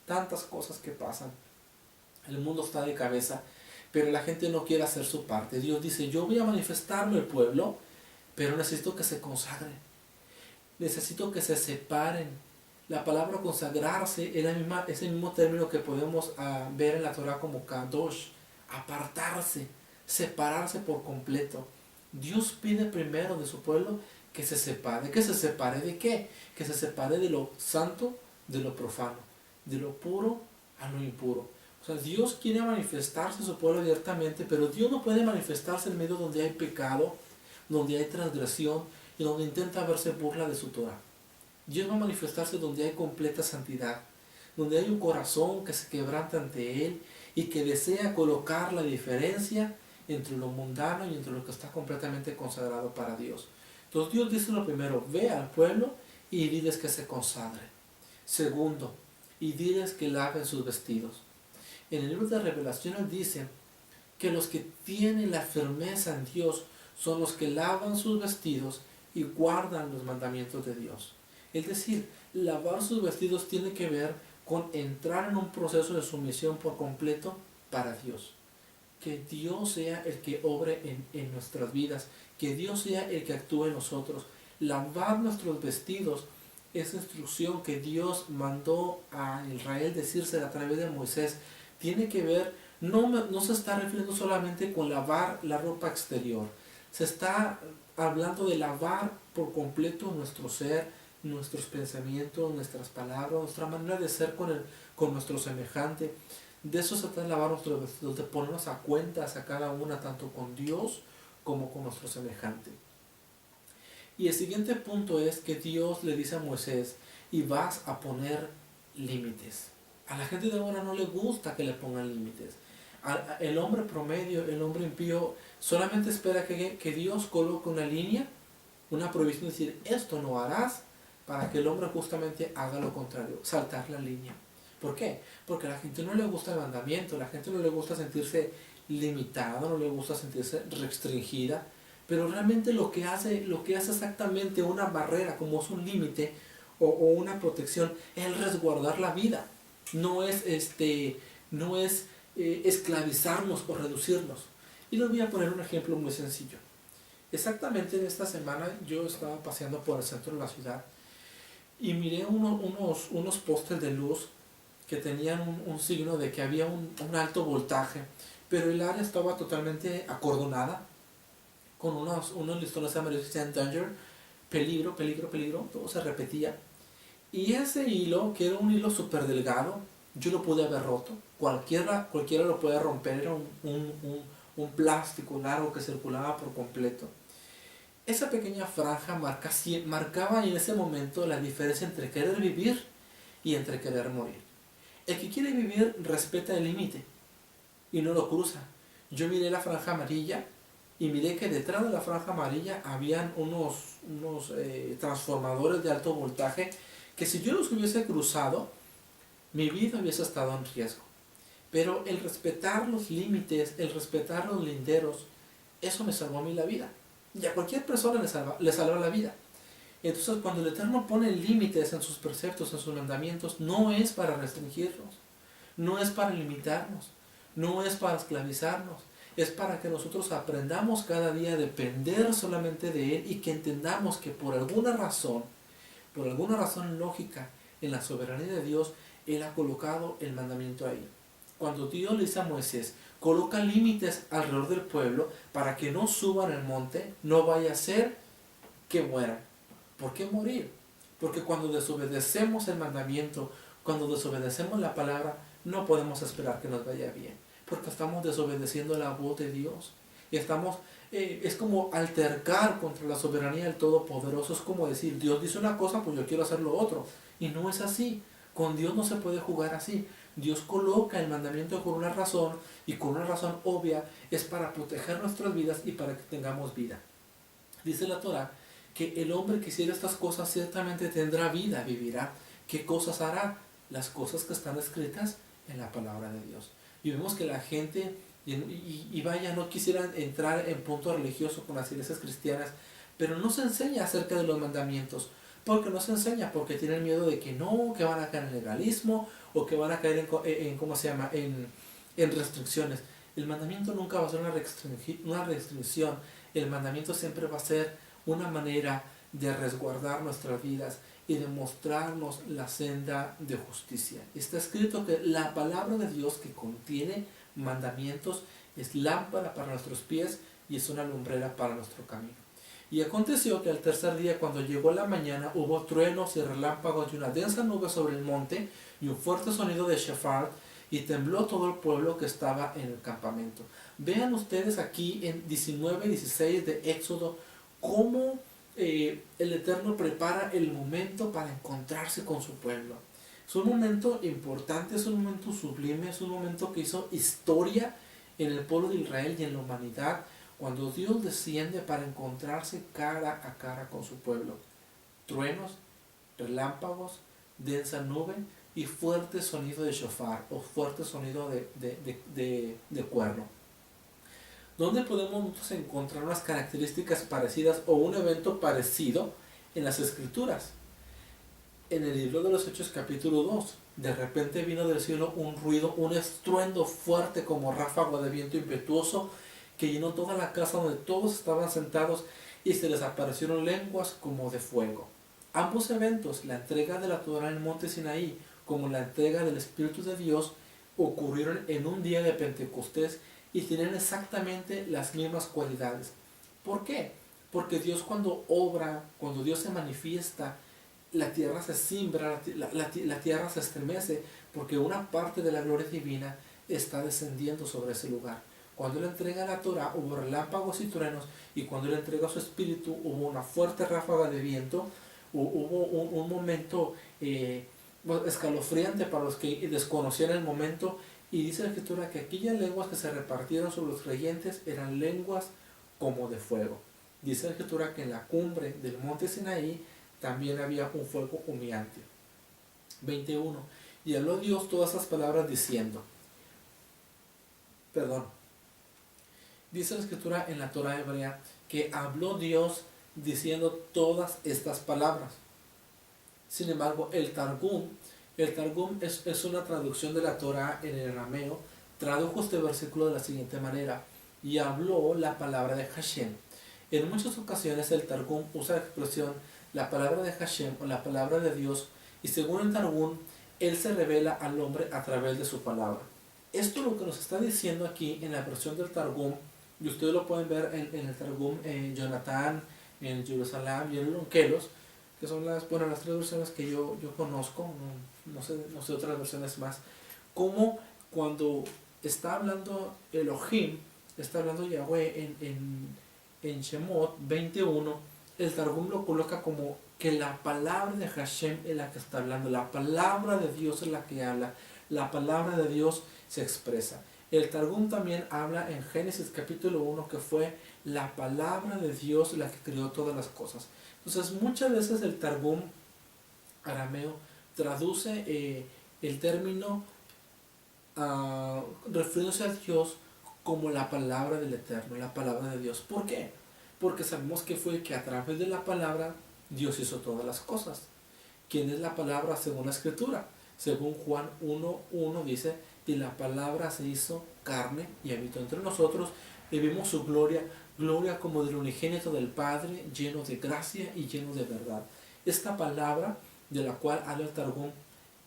tantas cosas que pasan. El mundo está de cabeza, pero la gente no quiere hacer su parte. Dios dice, yo voy a manifestarme al pueblo, pero necesito que se consagren, necesito que se separen. La palabra consagrarse es el mismo término que podemos ver en la Torah como kadosh, apartarse, separarse por completo. Dios pide primero de su pueblo que se separe. ¿Que se separe de qué? Que se separe de lo santo de lo profano, de lo puro a lo impuro. O sea, Dios quiere manifestarse a su pueblo abiertamente, pero Dios no puede manifestarse en medio donde hay pecado, donde hay transgresión y donde intenta verse burla de su Torah. Dios va a manifestarse donde hay completa santidad, donde hay un corazón que se quebranta ante Él y que desea colocar la diferencia entre lo mundano y entre lo que está completamente consagrado para Dios. Entonces Dios dice lo primero, ve al pueblo y diles que se consagren. Segundo, y diles que laven sus vestidos. En el libro de Revelaciones dice que los que tienen la firmeza en Dios son los que lavan sus vestidos y guardan los mandamientos de Dios. Es decir, lavar sus vestidos tiene que ver con entrar en un proceso de sumisión por completo para Dios. Que Dios sea el que obre en nuestras vidas, que Dios sea el que actúe en nosotros. Lavar nuestros vestidos es instrucción que Dios mandó a Israel decírsela a través de Moisés. Tiene que ver, no se está refiriendo solamente con lavar la ropa exterior, se está hablando de lavar por completo nuestro ser, nuestros pensamientos, nuestras palabras, nuestra manera de ser con nuestro semejante. De eso se trata de lavar nuestros vestidos, de ponernos a cuentas a cada una, tanto con Dios como con nuestro semejante. Y el siguiente punto es que Dios le dice a Moisés, y vas a poner límites. A la gente de ahora no le gusta que le pongan límites. El hombre promedio, el hombre impío, solamente espera que Dios coloque una línea, una prohibición, decir, esto no harás, para que el hombre justamente haga lo contrario, saltar la línea. ¿Por qué? Porque a la gente no le gusta el mandamiento, a la gente no le gusta sentirse limitada, no le gusta sentirse restringida, pero realmente lo que hace exactamente una barrera, como es un límite o una protección, es resguardar la vida. No es esclavizarnos o reducirnos. Y les voy a poner un ejemplo muy sencillo. Exactamente en esta semana yo estaba paseando por el centro de la ciudad y miré unos postes de luz que tenían un signo de que había un alto voltaje, pero el área estaba totalmente acordonada con unos listones amarillos que decían danger, peligro, peligro, peligro, todo se repetía. Y ese hilo, que era un hilo súper delgado, yo lo pude haber roto, cualquiera lo puede romper, era un plástico largo que circulaba por completo. Esa pequeña franja marcaba en ese momento la diferencia entre querer vivir y entre querer morir. El que quiere vivir respeta el límite y no lo cruza. Yo miré la franja amarilla y miré que detrás de la franja amarilla habían unos transformadores de alto voltaje que si yo los hubiese cruzado, mi vida hubiese estado en riesgo. Pero el respetar los límites, el respetar los linderos, eso me salvó a mí la vida. Y a cualquier persona le salva la vida. Entonces, cuando el Eterno pone límites en sus preceptos, en sus mandamientos, no es para restringirnos, no es para limitarnos, no es para esclavizarnos, es para que nosotros aprendamos cada día a depender solamente de Él y que entendamos que por alguna razón lógica, en la soberanía de Dios, Él ha colocado el mandamiento ahí. Cuando Dios le dice a Moisés, coloca límites alrededor del pueblo para que no suban el monte, no vaya a ser que mueran. ¿Por qué morir? Porque cuando desobedecemos el mandamiento, cuando desobedecemos la palabra, no podemos esperar que nos vaya bien, porque estamos desobedeciendo la voz de Dios. Y es como altercar contra la soberanía del Todopoderoso. Es como decir, Dios dice una cosa, pues yo quiero hacer lo otro. Y no es así. Con Dios no se puede jugar así. Dios coloca el mandamiento con una razón, y con una razón obvia, es para proteger nuestras vidas y para que tengamos vida. Dice la Torah que el hombre que hiciera estas cosas ciertamente tendrá vida, vivirá. ¿Qué cosas hará? Las cosas que están escritas en la palabra de Dios. Y vemos que la gente, y vaya, no quisieran entrar en punto religioso con las iglesias cristianas, pero no se enseña acerca de los mandamientos. ¿Por qué no se enseña? Porque tienen miedo de que no, que van a caer en legalismo, o que van a caer en ¿cómo se llama?, en restricciones. El mandamiento nunca va a ser una restricción. El mandamiento siempre va a ser una manera de resguardar nuestras vidas y de mostrarnos la senda de justicia. Está escrito que la palabra de Dios, que contiene mandamientos, es lámpara para nuestros pies y es una lumbrera para nuestro camino. Y aconteció que al tercer día, cuando llegó la mañana, hubo truenos y relámpagos y una densa nube sobre el monte y un fuerte sonido de shofar, y tembló todo el pueblo que estaba en el campamento. Vean ustedes aquí en 19 y 16 de Éxodo cómo el Eterno prepara el momento para encontrarse con su pueblo. Es un momento importante, es un momento sublime, es un momento que hizo historia en el pueblo de Israel y en la humanidad, cuando Dios desciende para encontrarse cara a cara con su pueblo. Truenos, relámpagos, densa nube y fuerte sonido de shofar o fuerte sonido de cuerno. ¿Dónde podemos nosotros encontrar unas características parecidas o un evento parecido en las Escrituras? En el libro de los Hechos capítulo 2, de repente vino del cielo un ruido, un estruendo fuerte como ráfago de viento impetuoso que llenó toda la casa donde todos estaban sentados, y se les aparecieron lenguas como de fuego. Ambos eventos, la entrega de la Torá en el monte Sinaí como la entrega del Espíritu de Dios, ocurrieron en un día de Pentecostés y tienen exactamente las mismas cualidades. ¿Por qué? Porque Dios, cuando obra, cuando Dios se manifiesta, la tierra se cimbra, la tierra se estremece, porque una parte de la gloria divina está descendiendo sobre ese lugar. Cuando Él entrega la Torá, hubo relámpagos y truenos, y cuando Él entrega su Espíritu, hubo una fuerte ráfaga de viento, hubo un momento escalofriante para los que desconocían el momento. Y dice la Escritura que aquellas lenguas que se repartieron sobre los creyentes eran lenguas como de fuego. Dice la Escritura que en la cumbre del monte Sinaí también había un fuego humeante. 21. Y habló Dios todas esas palabras diciendo, dice la Escritura en la Torá hebrea que habló Dios diciendo todas estas palabras. Sin embargo, el Targum es una traducción de la Torá en el arameo. Tradujo este versículo de la siguiente manera: y habló la palabra de Hashem. En muchas ocasiones el Targum usa la expresión la palabra de Hashem o la palabra de Dios, y según el Targum, Él se revela al hombre a través de su palabra. Esto es lo que nos está diciendo aquí en la versión del Targum, y ustedes lo pueden ver en el Targum Jonathan, en Jerusalén y en el Onkelos, que son las tres versiones que yo conozco, no sé otras versiones más. Como cuando está hablando Elohim, está hablando Yahweh en Shemot 21, el Targum lo coloca como que la palabra de Hashem es la que está hablando, la palabra de Dios es la que habla, la palabra de Dios se expresa. El Targum también habla en Génesis capítulo 1 que fue la palabra de Dios la que creó todas las cosas. Entonces muchas veces el Targum arameo traduce el término refiriéndose a Dios como la palabra del Eterno, la palabra de Dios. ¿Por qué? Porque sabemos que fue que a través de la palabra Dios hizo todas las cosas. ¿Quién es la palabra según la Escritura? Según Juan 1:1 dice, y la palabra se hizo carne y habitó entre nosotros, y vimos su gloria, gloria como del unigénito del Padre, lleno de gracia y lleno de verdad. Esta palabra de la cual habla el Targum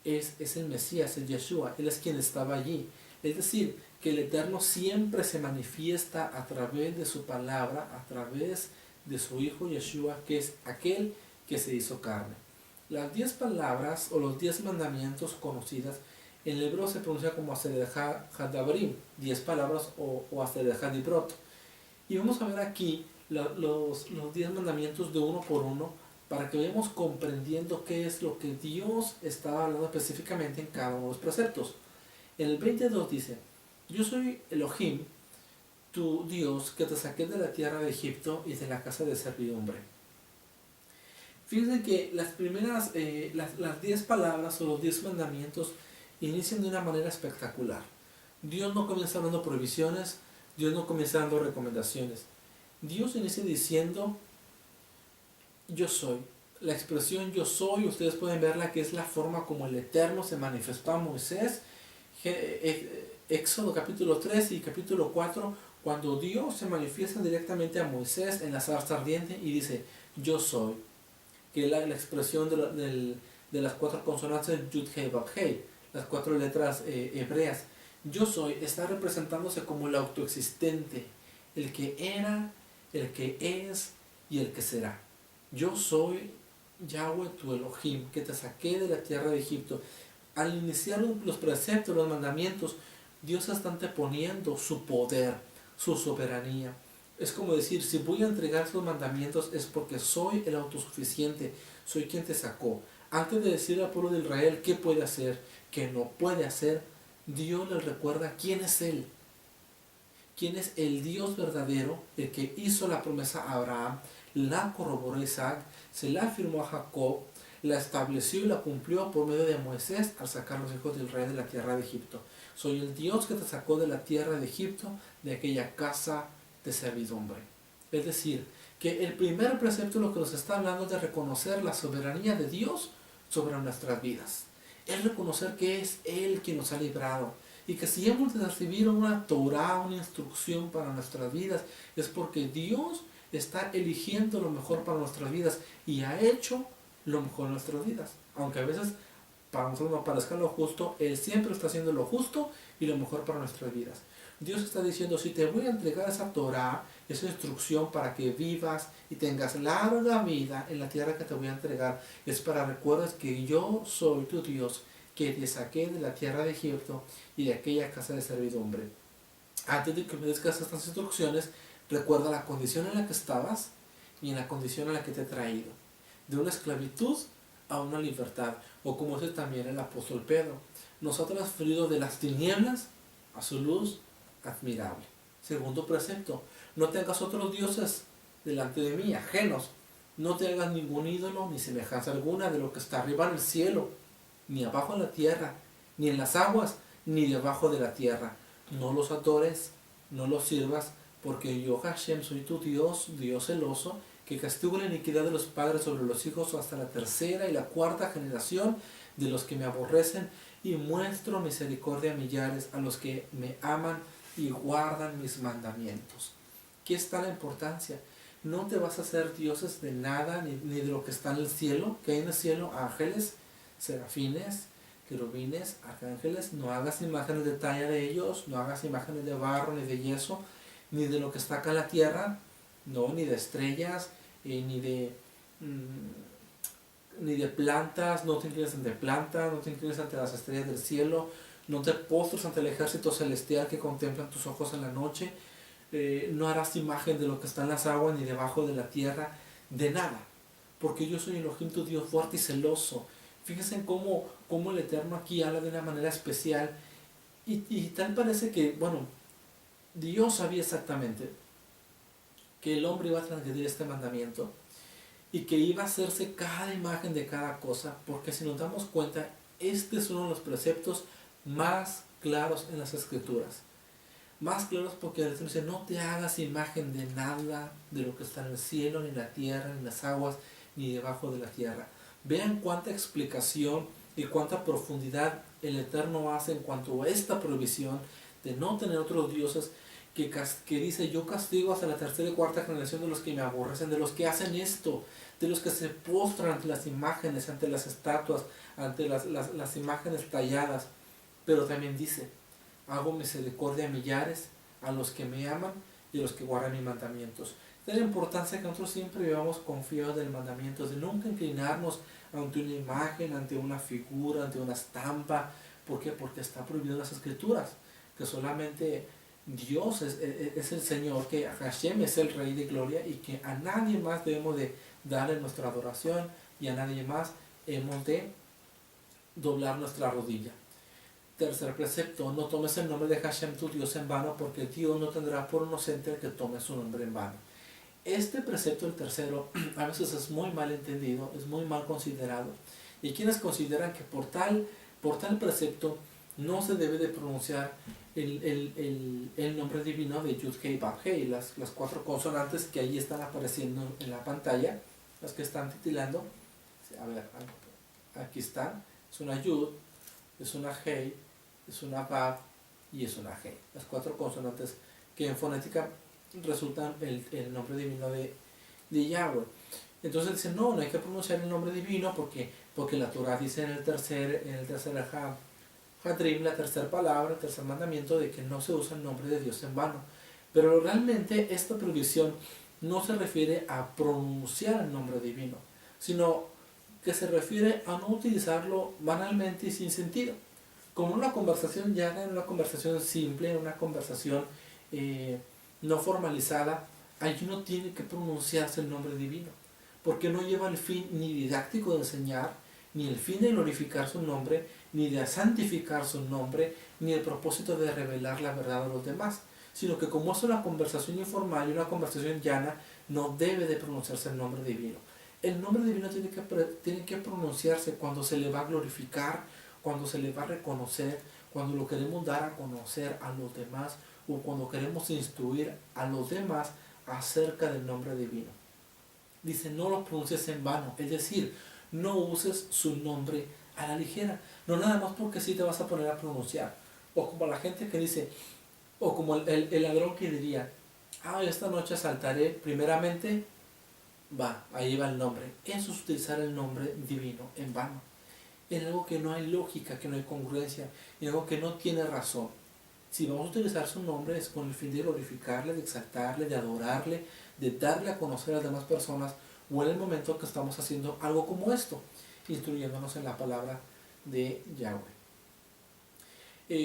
es el Mesías, el Yeshua. Él es quien estaba allí. Es decir, que el Eterno siempre se manifiesta a través de su palabra, a través de su Hijo Yeshua, que es aquel que se hizo carne. Las 10 palabras o los 10 mandamientos conocidas en el hebreo se pronuncia como Aseret Hadabrim, 10 palabras o Aseret Hadibrot. Y vamos a ver aquí los 10 mandamientos de uno por uno para que vayamos comprendiendo qué es lo que Dios estaba hablando específicamente en cada uno de los preceptos. En el 22 dice, yo soy Elohim, tu Dios, que te saqué de la tierra de Egipto y de la casa de servidumbre. Fíjense que las primeras, las 10 palabras o los 10 mandamientos inician de una manera espectacular. Dios no comienza dando prohibiciones, Dios no comienza dando recomendaciones. Dios inicia diciendo, yo soy. La expresión yo soy, ustedes pueden verla, que es la forma como el Eterno se manifestó a Moisés. Éxodo capítulo 3 y capítulo 4, cuando Dios se manifiesta directamente a Moisés en la zarza ardiente y dice, yo soy, que es la expresión de las 4 consonantes Yud Hei Vav Hei, las 4 letras hebreas. Yo soy está representándose como el autoexistente, el que era, el que es y el que será. Yo soy Yahweh tu Elohim, que te saqué de la tierra de Egipto. Al iniciar los preceptos, los mandamientos, Dios está anteponiendo su poder, su soberanía. Es como decir, si voy a entregar sus mandamientos es porque soy el autosuficiente, soy quien te sacó. Antes de decirle al pueblo de Israel qué puede hacer, qué no puede hacer, Dios les recuerda quién es Él. Quién es el Dios verdadero, el que hizo la promesa a Abraham, la corroboró a Isaac, se la afirmó a Jacob, la estableció y la cumplió por medio de Moisés al sacar a los hijos de Israel de la tierra de Egipto. Soy el Dios que te sacó de la tierra de Egipto, de aquella casa de servidumbre. Es decir, que el primer precepto lo que nos está hablando es de reconocer la soberanía de Dios sobre nuestras vidas. Es reconocer que es Él quien nos ha librado. Y que si hemos de recibir una Torah, una instrucción para nuestras vidas, es porque Dios está eligiendo lo mejor para nuestras vidas y ha hecho lo mejor en nuestras vidas. Aunque a veces para nosotros no parezca lo justo, Él siempre está haciendo lo justo y lo mejor para nuestras vidas. Dios está diciendo, si te voy a entregar esa Torah, esa instrucción para que vivas y tengas larga vida en la tierra que te voy a entregar, es para que recuerdes que yo soy tu Dios, que te saqué de la tierra de Egipto y de aquella casa de servidumbre. Antes de que obedezcas estas instrucciones, recuerda la condición en la que estabas y en la condición en la que te he traído. De una esclavitud a una libertad. O como dice también el apóstol Pedro, nos ha transferido de las tinieblas a su luz admirable. Segundo precepto, no tengas otros dioses delante de mí, ajenos. No te hagas ningún ídolo ni semejanza alguna de lo que está arriba en el cielo, ni abajo en la tierra, ni en las aguas, ni debajo de la tierra. No los adores, no los sirvas, porque yo, Hashem, soy tu Dios, Dios celoso, que castigo la iniquidad de los padres sobre los hijos hasta la tercera y la cuarta generación de los que me aborrecen, y muestro misericordia a millares, a los que me aman y guardan mis mandamientos. ¿Qué está la importancia? No te vas a hacer dioses de nada, ni de lo que está en el cielo, que hay en el cielo ángeles, serafines, querubines, arcángeles. No hagas imágenes de talla de ellos, no hagas imágenes de barro ni de yeso, ni de lo que está acá en la tierra, no, ni de estrellas, ni de plantas. No te inclines ante plantas, no te inclines ante las estrellas del cielo, no te postres ante el ejército celestial que contemplan tus ojos en la noche. No harás imagen de lo que está en las aguas ni debajo de la tierra, de nada, porque yo soy Elohim, tu Dios fuerte y celoso. Fíjense en cómo el Eterno aquí habla de una manera especial y tal parece que, bueno, Dios sabía exactamente que el hombre iba a transgredir este mandamiento y que iba a hacerse cada imagen de cada cosa, porque si nos damos cuenta, este es uno de los preceptos más claros en las Escrituras. Más claros porque el Señor dice, no te hagas imagen de nada de lo que está en el cielo, ni en la tierra, ni en las aguas, ni debajo de la tierra. Vean cuánta explicación y cuánta profundidad el Eterno hace en cuanto a esta prohibición de no tener otros dioses, que dice, yo castigo hasta la tercera y cuarta generación de los que me aborrecen, de los que hacen esto, de los que se postran ante las imágenes, ante las estatuas, ante las imágenes talladas. Pero también dice, hago misericordia a millares, a los que me aman y a los que guardan mis mandamientos. De la importancia que nosotros siempre vivamos confiados del mandamiento, de nunca inclinarnos ante una imagen, ante una figura, ante una estampa. ¿Por qué? Porque está prohibido en las Escrituras, que solamente Dios es el Señor, que Hashem es el Rey de Gloria y que a nadie más debemos de darle nuestra adoración y a nadie más hemos de doblar nuestra rodilla. Tercer precepto, no tomes el nombre de Hashem tu Dios en vano, porque Dios no tendrá por inocente el que tome su nombre en vano. Este precepto, el tercero, a veces es muy mal entendido, es muy mal considerado. Y quienes consideran que por tal precepto no se debe de pronunciar el nombre divino de Yud Hei Vav Hei, las cuatro consonantes que ahí están apareciendo en la pantalla, las que están titilando. A ver, aquí están. Es una Yud, es una Hei, es una Vav y es una Hei. Las cuatro consonantes que en fonética resultan el nombre divino de Yahweh. Entonces dicen, no hay que pronunciar el nombre divino porque la Torah dice en el tercer Hadrim, la tercera palabra, el tercer mandamiento, de que no se usa el nombre de Dios en vano. Pero realmente esta prohibición no se refiere a pronunciar el nombre divino, sino que se refiere a no utilizarlo banalmente y sin sentido. Como una conversación llana, en una conversación simple, en una conversación no formalizada, allí no tiene que pronunciarse el nombre divino, porque no lleva el fin ni didáctico de enseñar, ni el fin de glorificar su nombre, ni de santificar su nombre, ni el propósito de revelar la verdad a los demás, sino que como es una conversación informal y una conversación llana, no debe de pronunciarse el nombre divino. El nombre divino tiene que pronunciarse cuando se le va a glorificar, cuando se le va a reconocer, cuando lo queremos dar a conocer a los demás, o cuando queremos instruir a los demás acerca del nombre divino. Dice, no lo pronuncies en vano, es decir, no uses su nombre a la ligera, no nada más porque sí te vas a poner a pronunciar, o como la gente que dice, o como el ladrón que diría, esta noche asaltaré, primeramente, ahí va el nombre. Eso es utilizar el nombre divino en vano, en algo que no hay lógica, que no hay congruencia, en algo que no tiene razón. Si vamos a utilizar su nombre es con el fin de glorificarle, de exaltarle, de adorarle, de darle a conocer a las demás personas, o en el momento que estamos haciendo algo como esto, instruyéndonos en la palabra de Yahweh.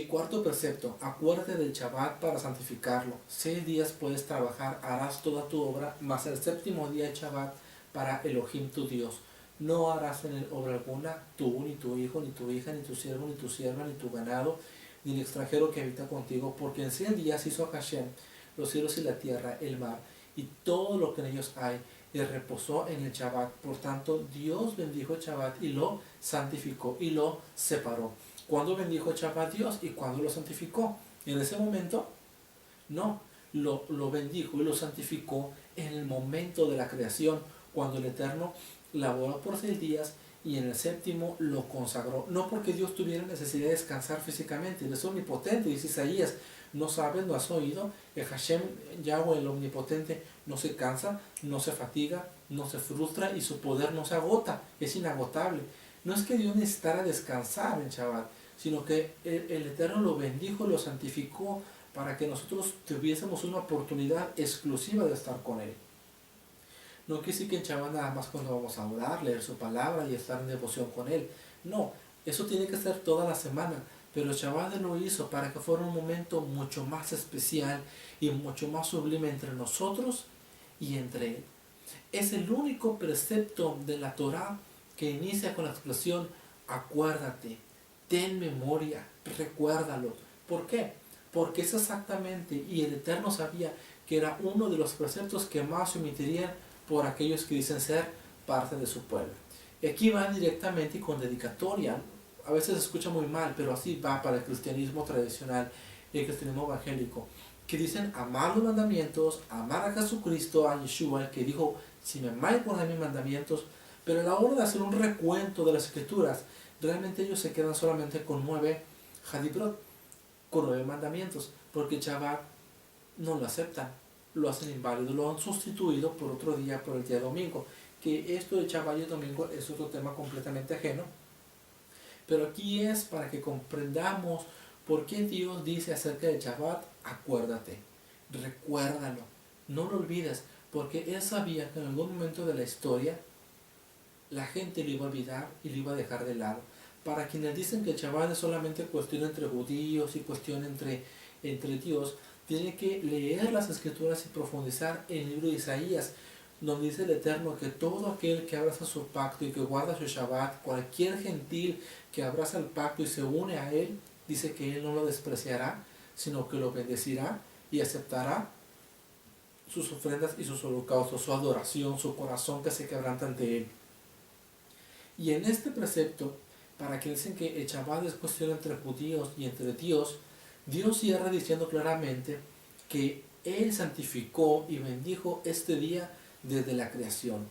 Cuarto precepto, acuérdate del Shabbat para santificarlo. 6 días puedes trabajar, harás toda tu obra, mas el séptimo día es Shabbat para Elohim tu Dios. No harás en él obra alguna, tú, ni tu hijo, ni tu hija, ni tu siervo, ni tu sierva, ni tu ganado, ni el extranjero que habita contigo, porque en 6 días hizo Hashem los cielos y la tierra, el mar, y todo lo que en ellos hay, y reposó en el Shabbat. Por tanto, Dios bendijo el Shabbat y lo santificó y lo separó. ¿Cuándo bendijo el Shabbat Dios y cuándo lo santificó? En ese momento, no, lo bendijo y lo santificó en el momento de la creación, cuando el Eterno laboró por 6 días y en el séptimo lo consagró. No porque Dios tuviera necesidad de descansar físicamente, Él es omnipotente, dice Isaías. No sabes, no has oído, el Hashem, Yahweh, el omnipotente, no se cansa, no se fatiga, no se frustra y su poder no se agota, es inagotable. No es que Dios necesitara descansar en Shabbat, sino que el Eterno lo bendijo, lo santificó para que nosotros tuviésemos una oportunidad exclusiva de estar con Él. No quiere decir que en Shabbat nada más cuando vamos a orar, leer su palabra y estar en devoción con Él. No, eso tiene que ser toda la semana. Pero el Shabbat lo hizo para que fuera un momento mucho más especial y mucho más sublime entre nosotros y entre Él. Es el único precepto de la Torah que inicia con la expresión acuérdate, ten memoria, recuérdalo. ¿Por qué? Porque es exactamente, y el Eterno sabía que era uno de los preceptos que más se omitirían por aquellos que dicen ser parte de su pueblo. Y aquí va directamente y con dedicatoria. A veces se escucha muy mal, pero así va para el cristianismo tradicional, el cristianismo evangélico, que dicen amar los mandamientos, amar a Jesucristo, a Yeshua, el que dijo, si me amáis guardad mis mandamientos, pero a la hora de hacer un recuento de las escrituras, realmente ellos se quedan solamente con 9 hadibrot, con 9 mandamientos, porque el Shabbat no lo aceptan, lo hacen inválido, lo han sustituido por otro día, por el día domingo, que esto de Shabbat y el domingo es otro tema completamente ajeno. Pero aquí es para que comprendamos por qué Dios dice acerca del Shabbat, acuérdate, recuérdalo, no lo olvides, porque Él sabía que en algún momento de la historia la gente lo iba a olvidar y lo iba a dejar de lado. Para quienes dicen que el Shabbat es solamente cuestión entre judíos y cuestión entre Dios, tiene que leer las escrituras y profundizar en el libro de Isaías, donde dice el Eterno que todo aquel que abraza su pacto y que guarda su Shabbat, cualquier gentil que abraza el pacto y se une a él, dice que él no lo despreciará, sino que lo bendecirá y aceptará sus ofrendas y sus holocaustos, su adoración, su corazón que se quebranta ante Él. Y en este precepto, para que dicen que el Shabbat es cuestión entre judíos y entre Dios, Dios cierra diciendo claramente que Él santificó y bendijo este día desde la creación.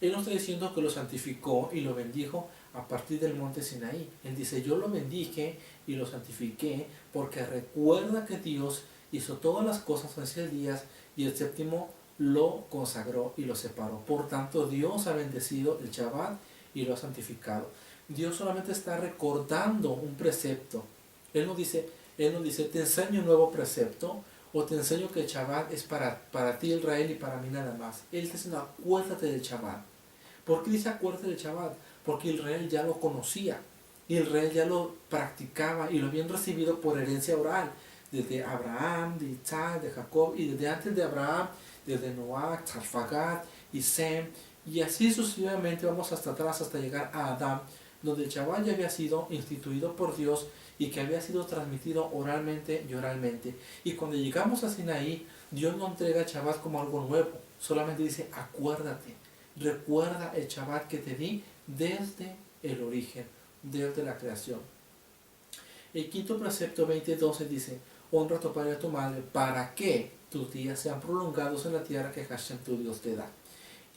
Él no está diciendo que lo santificó y lo bendijo a partir del monte Sinaí. Él dice, yo lo bendije y lo santifiqué porque recuerda que Dios hizo todas las cosas en 6 días y el séptimo lo consagró y lo separó. Por tanto, Dios ha bendecido el Shabbat y lo ha santificado. Dios solamente está recordando un precepto. Él no dice, te enseño un nuevo precepto o te enseño que el Shabbat es para ti Israel y para mí nada más. Él te dice, no, acuérdate del Shabbat. ¿Por qué dice acuérdate del Shabbat? Porque Israel ya lo conocía. Israel ya lo practicaba y lo habían recibido por herencia oral. Desde Abraham, de Isaac, de Jacob y desde antes de Abraham, desde Noah, Tarfagat y Sem. Y así sucesivamente vamos hasta atrás hasta llegar a Adán, donde el Shabbat ya había sido instituido por Dios y que había sido transmitido oralmente y oralmente. Y cuando llegamos a Sinaí, Dios no entrega el Shabbat como algo nuevo, solamente dice acuérdate, recuerda el Shabbat que te di desde el origen, desde la creación. El quinto precepto 20:12 dice, honra a tu padre y a tu madre para que tus días sean prolongados en la tierra que Hashem tu Dios te da.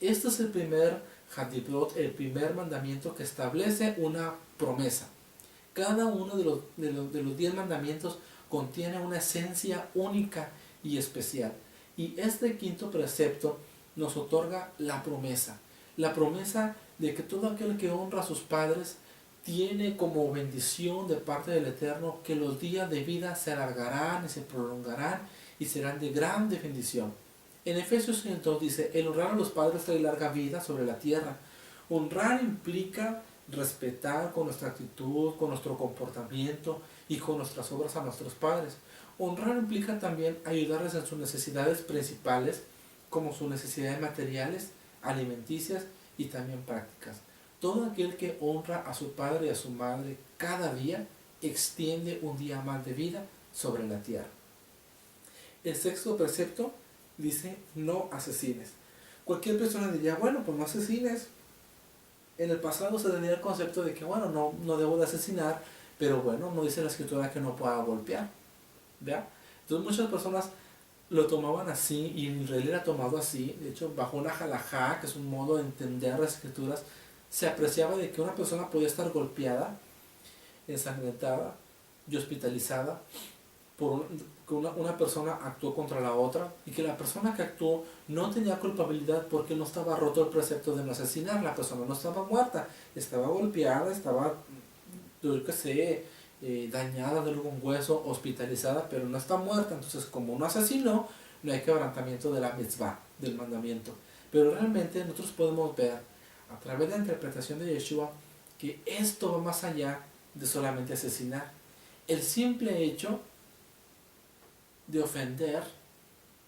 Este es el primer Hadibrot, el primer mandamiento que establece una promesa. Cada uno de los 10 mandamientos contiene una esencia única y especial. Y este quinto precepto nos otorga la promesa. La promesa de que todo aquel que honra a sus padres tiene como bendición de parte del Eterno que los días de vida se alargarán y se prolongarán y serán de grande bendición. En Efesios 102 dice, el honrar a los padres trae larga vida sobre la tierra. Honrar implica respetar con nuestra actitud, con nuestro comportamiento y con nuestras obras a nuestros padres. Honrar implica también ayudarles en sus necesidades principales, como sus necesidades materiales, alimenticias y también prácticas. Todo aquel que honra a su padre y a su madre cada día extiende un día más de vida sobre la tierra. El sexto precepto dice, no asesines. Cualquier persona diría, bueno, pues no asesines. En el pasado se tenía el concepto de que, bueno, no debo de asesinar, pero bueno, no dice la escritura que no pueda golpear. ¿Vea? Entonces muchas personas lo tomaban así, y en Israel era tomado así. De hecho, bajo una halajá, que es un modo de entender las escrituras, se apreciaba de que una persona podía estar golpeada, ensangrentada y hospitalizada por que una persona actuó contra la otra y que la persona que actuó no tenía culpabilidad porque no estaba roto el precepto de no asesinar. La persona no estaba muerta, estaba golpeada, estaba, yo qué sé, dañada de algún hueso, hospitalizada, pero no está muerta. Entonces, como no asesinó, no hay quebrantamiento de la mitzvah, del mandamiento. Pero realmente nosotros podemos ver a través de la interpretación de Yeshua que esto va más allá de solamente asesinar. El simple hecho de ofender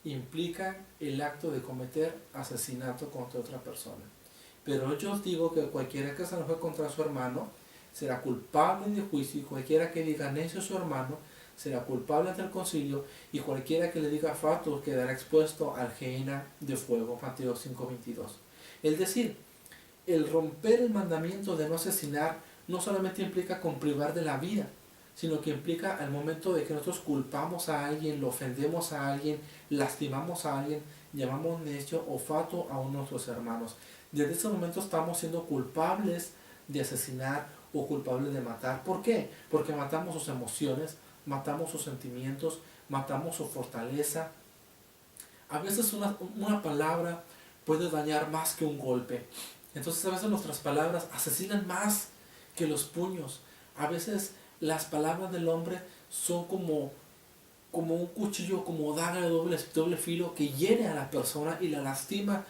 implica el acto de cometer asesinato contra otra persona. Pero yo os digo que cualquiera que se enoje contra su hermano será culpable de juicio, y cualquiera que diga necio a su hermano será culpable ante el concilio, y cualquiera que le diga fatuo quedará expuesto al gehenna de fuego. Mateo 5:22. Es decir, el romper el mandamiento de no asesinar no solamente implica con privar de la vida, sino que implica al momento de que nosotros culpamos a alguien, lo ofendemos a alguien, lastimamos a alguien, llamamos necio o fatuo a uno de nuestros hermanos. Desde ese momento estamos siendo culpables de asesinar o culpables de matar. ¿Por qué? Porque matamos sus emociones, matamos sus sentimientos, matamos su fortaleza. A veces una palabra puede dañar más que un golpe. Entonces a veces nuestras palabras asesinan más que los puños. A veces las palabras del hombre son como un cuchillo, como daga de doble filo que hiere a la persona y la lastima.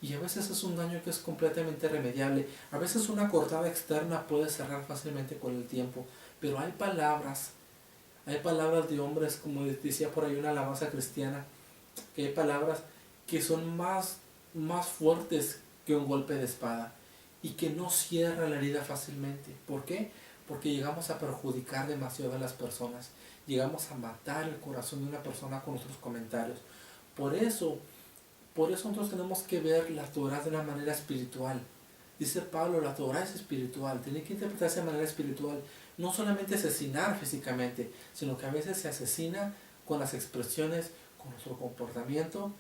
Y a veces es un daño que es completamente irremediable. A veces una cortada externa puede cerrar fácilmente con el tiempo. Pero hay palabras de hombres, como decía por ahí una alabanza cristiana, que hay palabras que son más fuertes que un golpe de espada y que no cierra la herida fácilmente. ¿Por qué? Porque llegamos a perjudicar demasiado a las personas, llegamos a matar el corazón de una persona con nuestros comentarios. Por eso Por eso nosotros tenemos que ver la Torah de una manera espiritual. Dice Pablo, la Torah es espiritual, tiene que interpretarse de manera espiritual. No solamente asesinar físicamente, sino que a veces se asesina con las expresiones, con nuestro comportamiento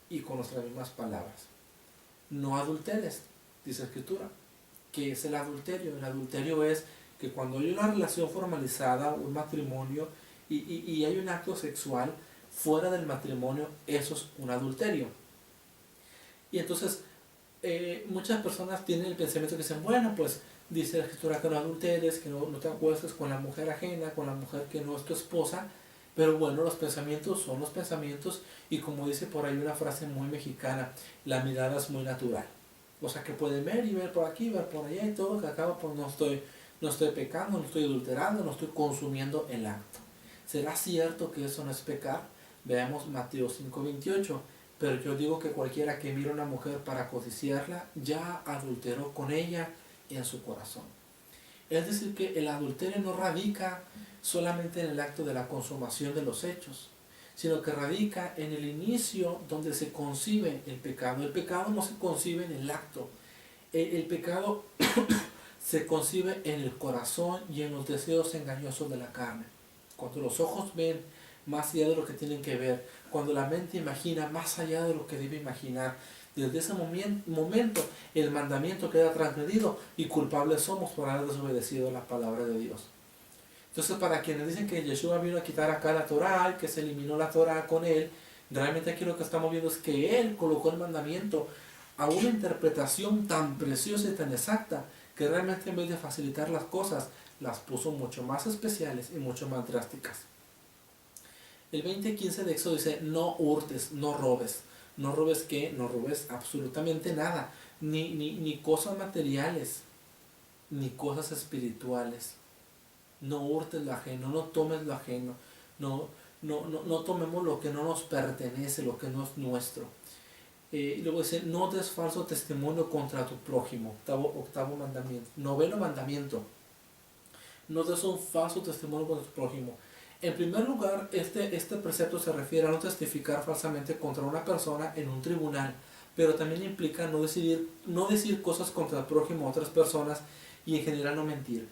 y con nuestras mismas palabras. No adulteres, dice la Escritura. ¿Qué es el adulterio? El adulterio es que cuando hay una relación formalizada, un matrimonio, y hay un acto sexual fuera del matrimonio, eso es un adulterio. Y entonces muchas personas tienen el pensamiento que dicen, bueno, pues dice la Escritura que no adulteres, que no te acuestes con la mujer ajena, con la mujer que no es tu esposa. Pero bueno, los pensamientos son los pensamientos, y como dice por ahí una frase muy mexicana, la mirada es muy natural. O sea, que pueden ver y ver por aquí, ver por allá y todo, que acaba pues no estoy pecando, no estoy adulterando, no estoy consumiendo el acto. ¿Será cierto que eso no es pecar? Veamos Mateo 5:28. Pero yo digo que cualquiera que mira a una mujer para codiciarla, ya adulteró con ella en su corazón. Es decir, que el adulterio no radica solamente en el acto de la consumación de los hechos, sino que radica en el inicio donde se concibe el pecado. El pecado no se concibe en el acto. El pecado se concibe en el corazón y en los deseos engañosos de la carne. Cuando los ojos ven más allá de lo que tienen que ver, cuando la mente imagina más allá de lo que debe imaginar, desde ese momento el mandamiento queda transgredido y culpables somos por haber desobedecido la palabra de Dios. Entonces, para quienes dicen que Yeshua vino a quitar acá la Torah, que se eliminó la Torah con él, realmente aquí lo que estamos viendo es que él colocó el mandamiento a una interpretación tan preciosa y tan exacta, que realmente en vez de facilitar las cosas, las puso mucho más especiales y mucho más drásticas. El 20:15 de Éxodo dice, no hurtes, no robes. ¿No robes qué? No robes absolutamente nada, ni cosas materiales, ni cosas espirituales. No hurtes lo ajeno, no tomes lo ajeno, no tomemos lo que no nos pertenece, lo que no es nuestro. Y luego dice, no des falso testimonio contra tu prójimo. Octavo mandamiento. Noveno mandamiento, no des un falso testimonio contra tu prójimo. En primer lugar, este precepto se refiere a no testificar falsamente contra una persona en un tribunal, pero también implica no decir cosas contra el prójimo a otras personas, y en general no mentir.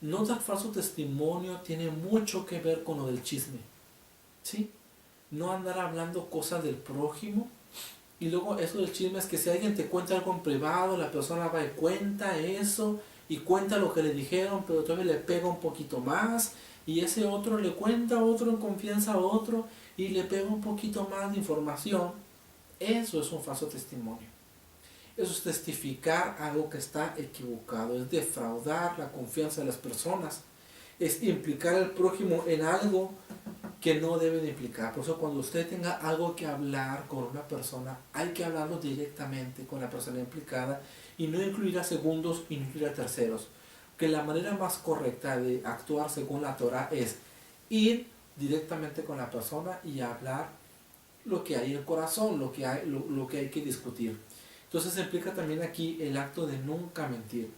No dar falso testimonio tiene mucho que ver con lo del chisme, ¿sí? No andar hablando cosas del prójimo. Y luego eso del chisme es que si alguien te cuenta algo en privado, la persona va y cuenta eso, y cuenta lo que le dijeron, pero todavía le pega un poquito más, y ese otro le cuenta a otro en confianza a otro, y le pega un poquito más de información. Eso es un falso testimonio. Eso es testificar algo que está equivocado, es defraudar la confianza de las personas, es implicar al prójimo en algo que no debe de implicar. Por eso cuando usted tenga algo que hablar con una persona, hay que hablarlo directamente con la persona implicada, y no incluir a segundos y no incluir a terceros. Que la manera más correcta de actuar según la Torah es ir directamente con la persona y hablar lo que hay en el corazón, lo que hay que discutir. Entonces se implica también aquí el acto de nunca mentir.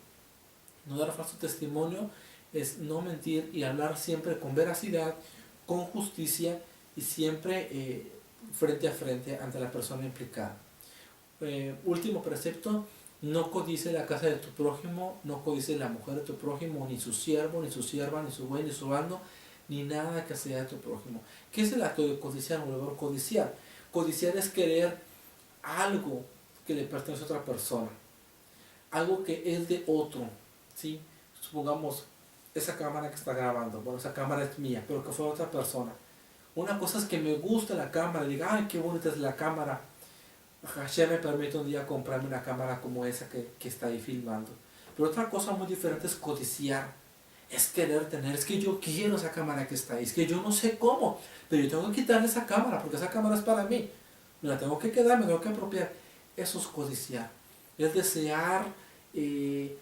No dar falso testimonio es no mentir y hablar siempre con veracidad, con justicia, y siempre frente a frente ante la persona implicada. Último precepto, no codice la casa de tu prójimo, no codice la mujer de tu prójimo, ni su siervo, ni su sierva, ni su buey, ni su bando, ni nada que sea de tu prójimo. ¿Qué es el acto de codiciar? Codiciar. Codiciar es querer algo que le pertenece a otra persona, algo que es de otro, ¿sí? Supongamos, esa cámara que está grabando, bueno, esa cámara es mía, pero que fue otra persona. Una cosa es que me gusta la cámara, y diga, ay, qué bonita es la cámara. Hashem me permite un día comprarme una cámara como esa que está ahí filmando. Pero otra cosa muy diferente es codiciar, es querer tener, es que yo quiero esa cámara que está ahí, es que yo no sé cómo, pero yo tengo que quitarle esa cámara, porque esa cámara es para mí, me la tengo que quedar, me tengo que apropiar. Eso es codiciar, es desear de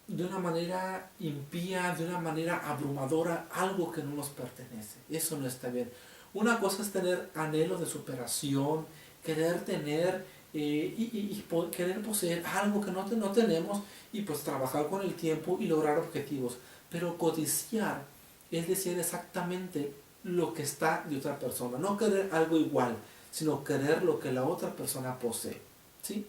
una manera impía, de una manera abrumadora, algo que no nos pertenece. Eso no está bien. Una cosa es tener anhelo de superación, querer tener querer poseer algo que no tenemos, y pues trabajar con el tiempo y lograr objetivos. Pero codiciar es desear exactamente lo que está de otra persona, no querer algo igual, sino querer lo que la otra persona posee. ¿Sí?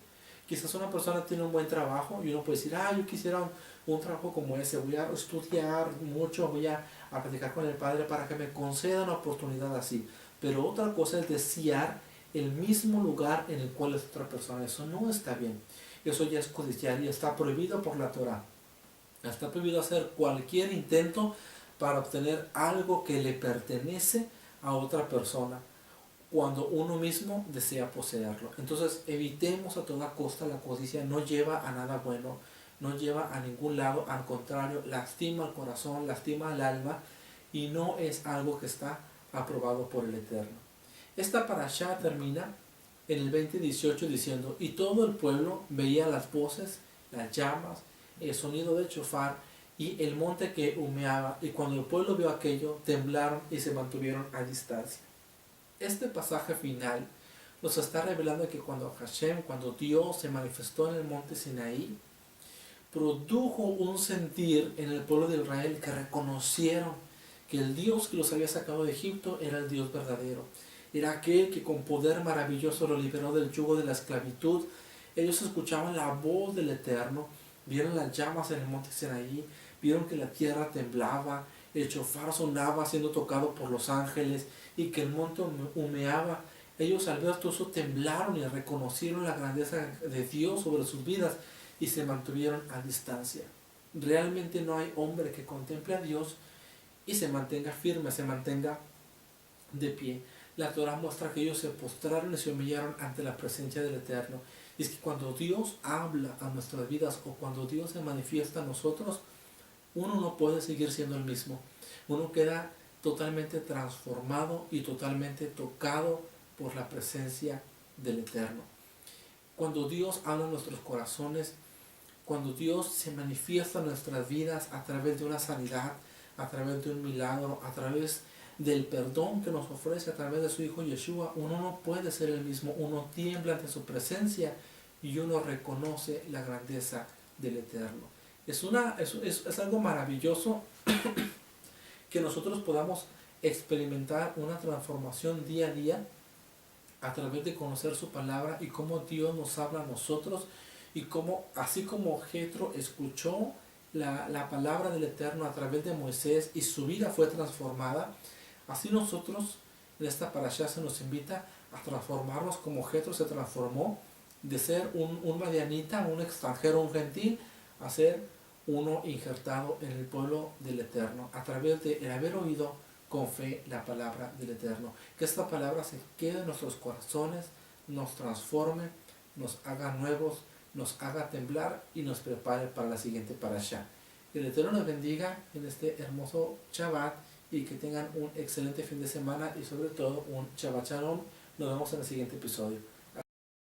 Quizás una persona tiene un buen trabajo y uno puede decir, yo quisiera un trabajo como ese, voy a estudiar mucho, voy a platicar con el Padre para que me conceda una oportunidad así. Pero otra cosa es desear el mismo lugar en el cual es otra persona. Eso no está bien. Eso ya es codiciar y está prohibido por la Torah. Está prohibido hacer cualquier intento para obtener algo que le pertenece a otra persona cuando uno mismo desea poseerlo. Entonces evitemos a toda costa la codicia, no lleva a nada bueno, no lleva a ningún lado, al contrario, lastima el corazón, lastima el alma y no es algo que está aprobado por el Eterno. Esta parashá termina en el 20:18 diciendo, y todo el pueblo veía las voces, las llamas, el sonido del chofar y el monte que humeaba, y cuando el pueblo vio aquello, temblaron y se mantuvieron a distancia. Este pasaje final nos está revelando que cuando Hashem, cuando Dios se manifestó en el monte Sinaí, produjo un sentir en el pueblo de Israel que reconocieron que el Dios que los había sacado de Egipto era el Dios verdadero. Era aquel que con poder maravilloso lo liberó del yugo de la esclavitud. Ellos escuchaban la voz del Eterno, vieron las llamas en el monte Sinaí, vieron que la tierra temblaba, el shofar sonaba siendo tocado por los ángeles y que el monte humeaba. Ellos al ver todo eso temblaron y reconocieron la grandeza de Dios sobre sus vidas y se mantuvieron a distancia. Realmente no hay hombre que contemple a Dios y se mantenga firme, se mantenga de pie. La Torah muestra que ellos se postraron y se humillaron ante la presencia del Eterno. Y es que cuando Dios habla a nuestras vidas o cuando Dios se manifiesta a nosotros, uno no puede seguir siendo el mismo. Uno queda totalmente transformado y totalmente tocado por la presencia del Eterno. Cuando Dios habla en nuestros corazones, cuando Dios se manifiesta en nuestras vidas a través de una sanidad, a través de un milagro, a través del perdón que nos ofrece a través de su Hijo Yeshua, uno no puede ser el mismo, uno tiembla ante su presencia y uno reconoce la grandeza del Eterno. Es algo maravilloso que nosotros podamos experimentar una transformación día a día a través de conocer su palabra y cómo Dios nos habla a nosotros y cómo, así como Jetro escuchó la palabra del Eterno a través de Moisés y su vida fue transformada, así nosotros en esta parashá se nos invita a transformarnos como Jetro se transformó de ser un madianita, un extranjero, un gentil, a ser uno injertado en el pueblo del Eterno a través de el haber oído con fe la palabra del Eterno. Que esta palabra se quede en nuestros corazones, nos transforme, nos haga nuevos, nos haga temblar y nos prepare para la siguiente parashá. Que el Eterno nos bendiga en este hermoso Shabbat y que tengan un excelente fin de semana y sobre todo un Shabbat Shalom. Nos vemos en el siguiente episodio.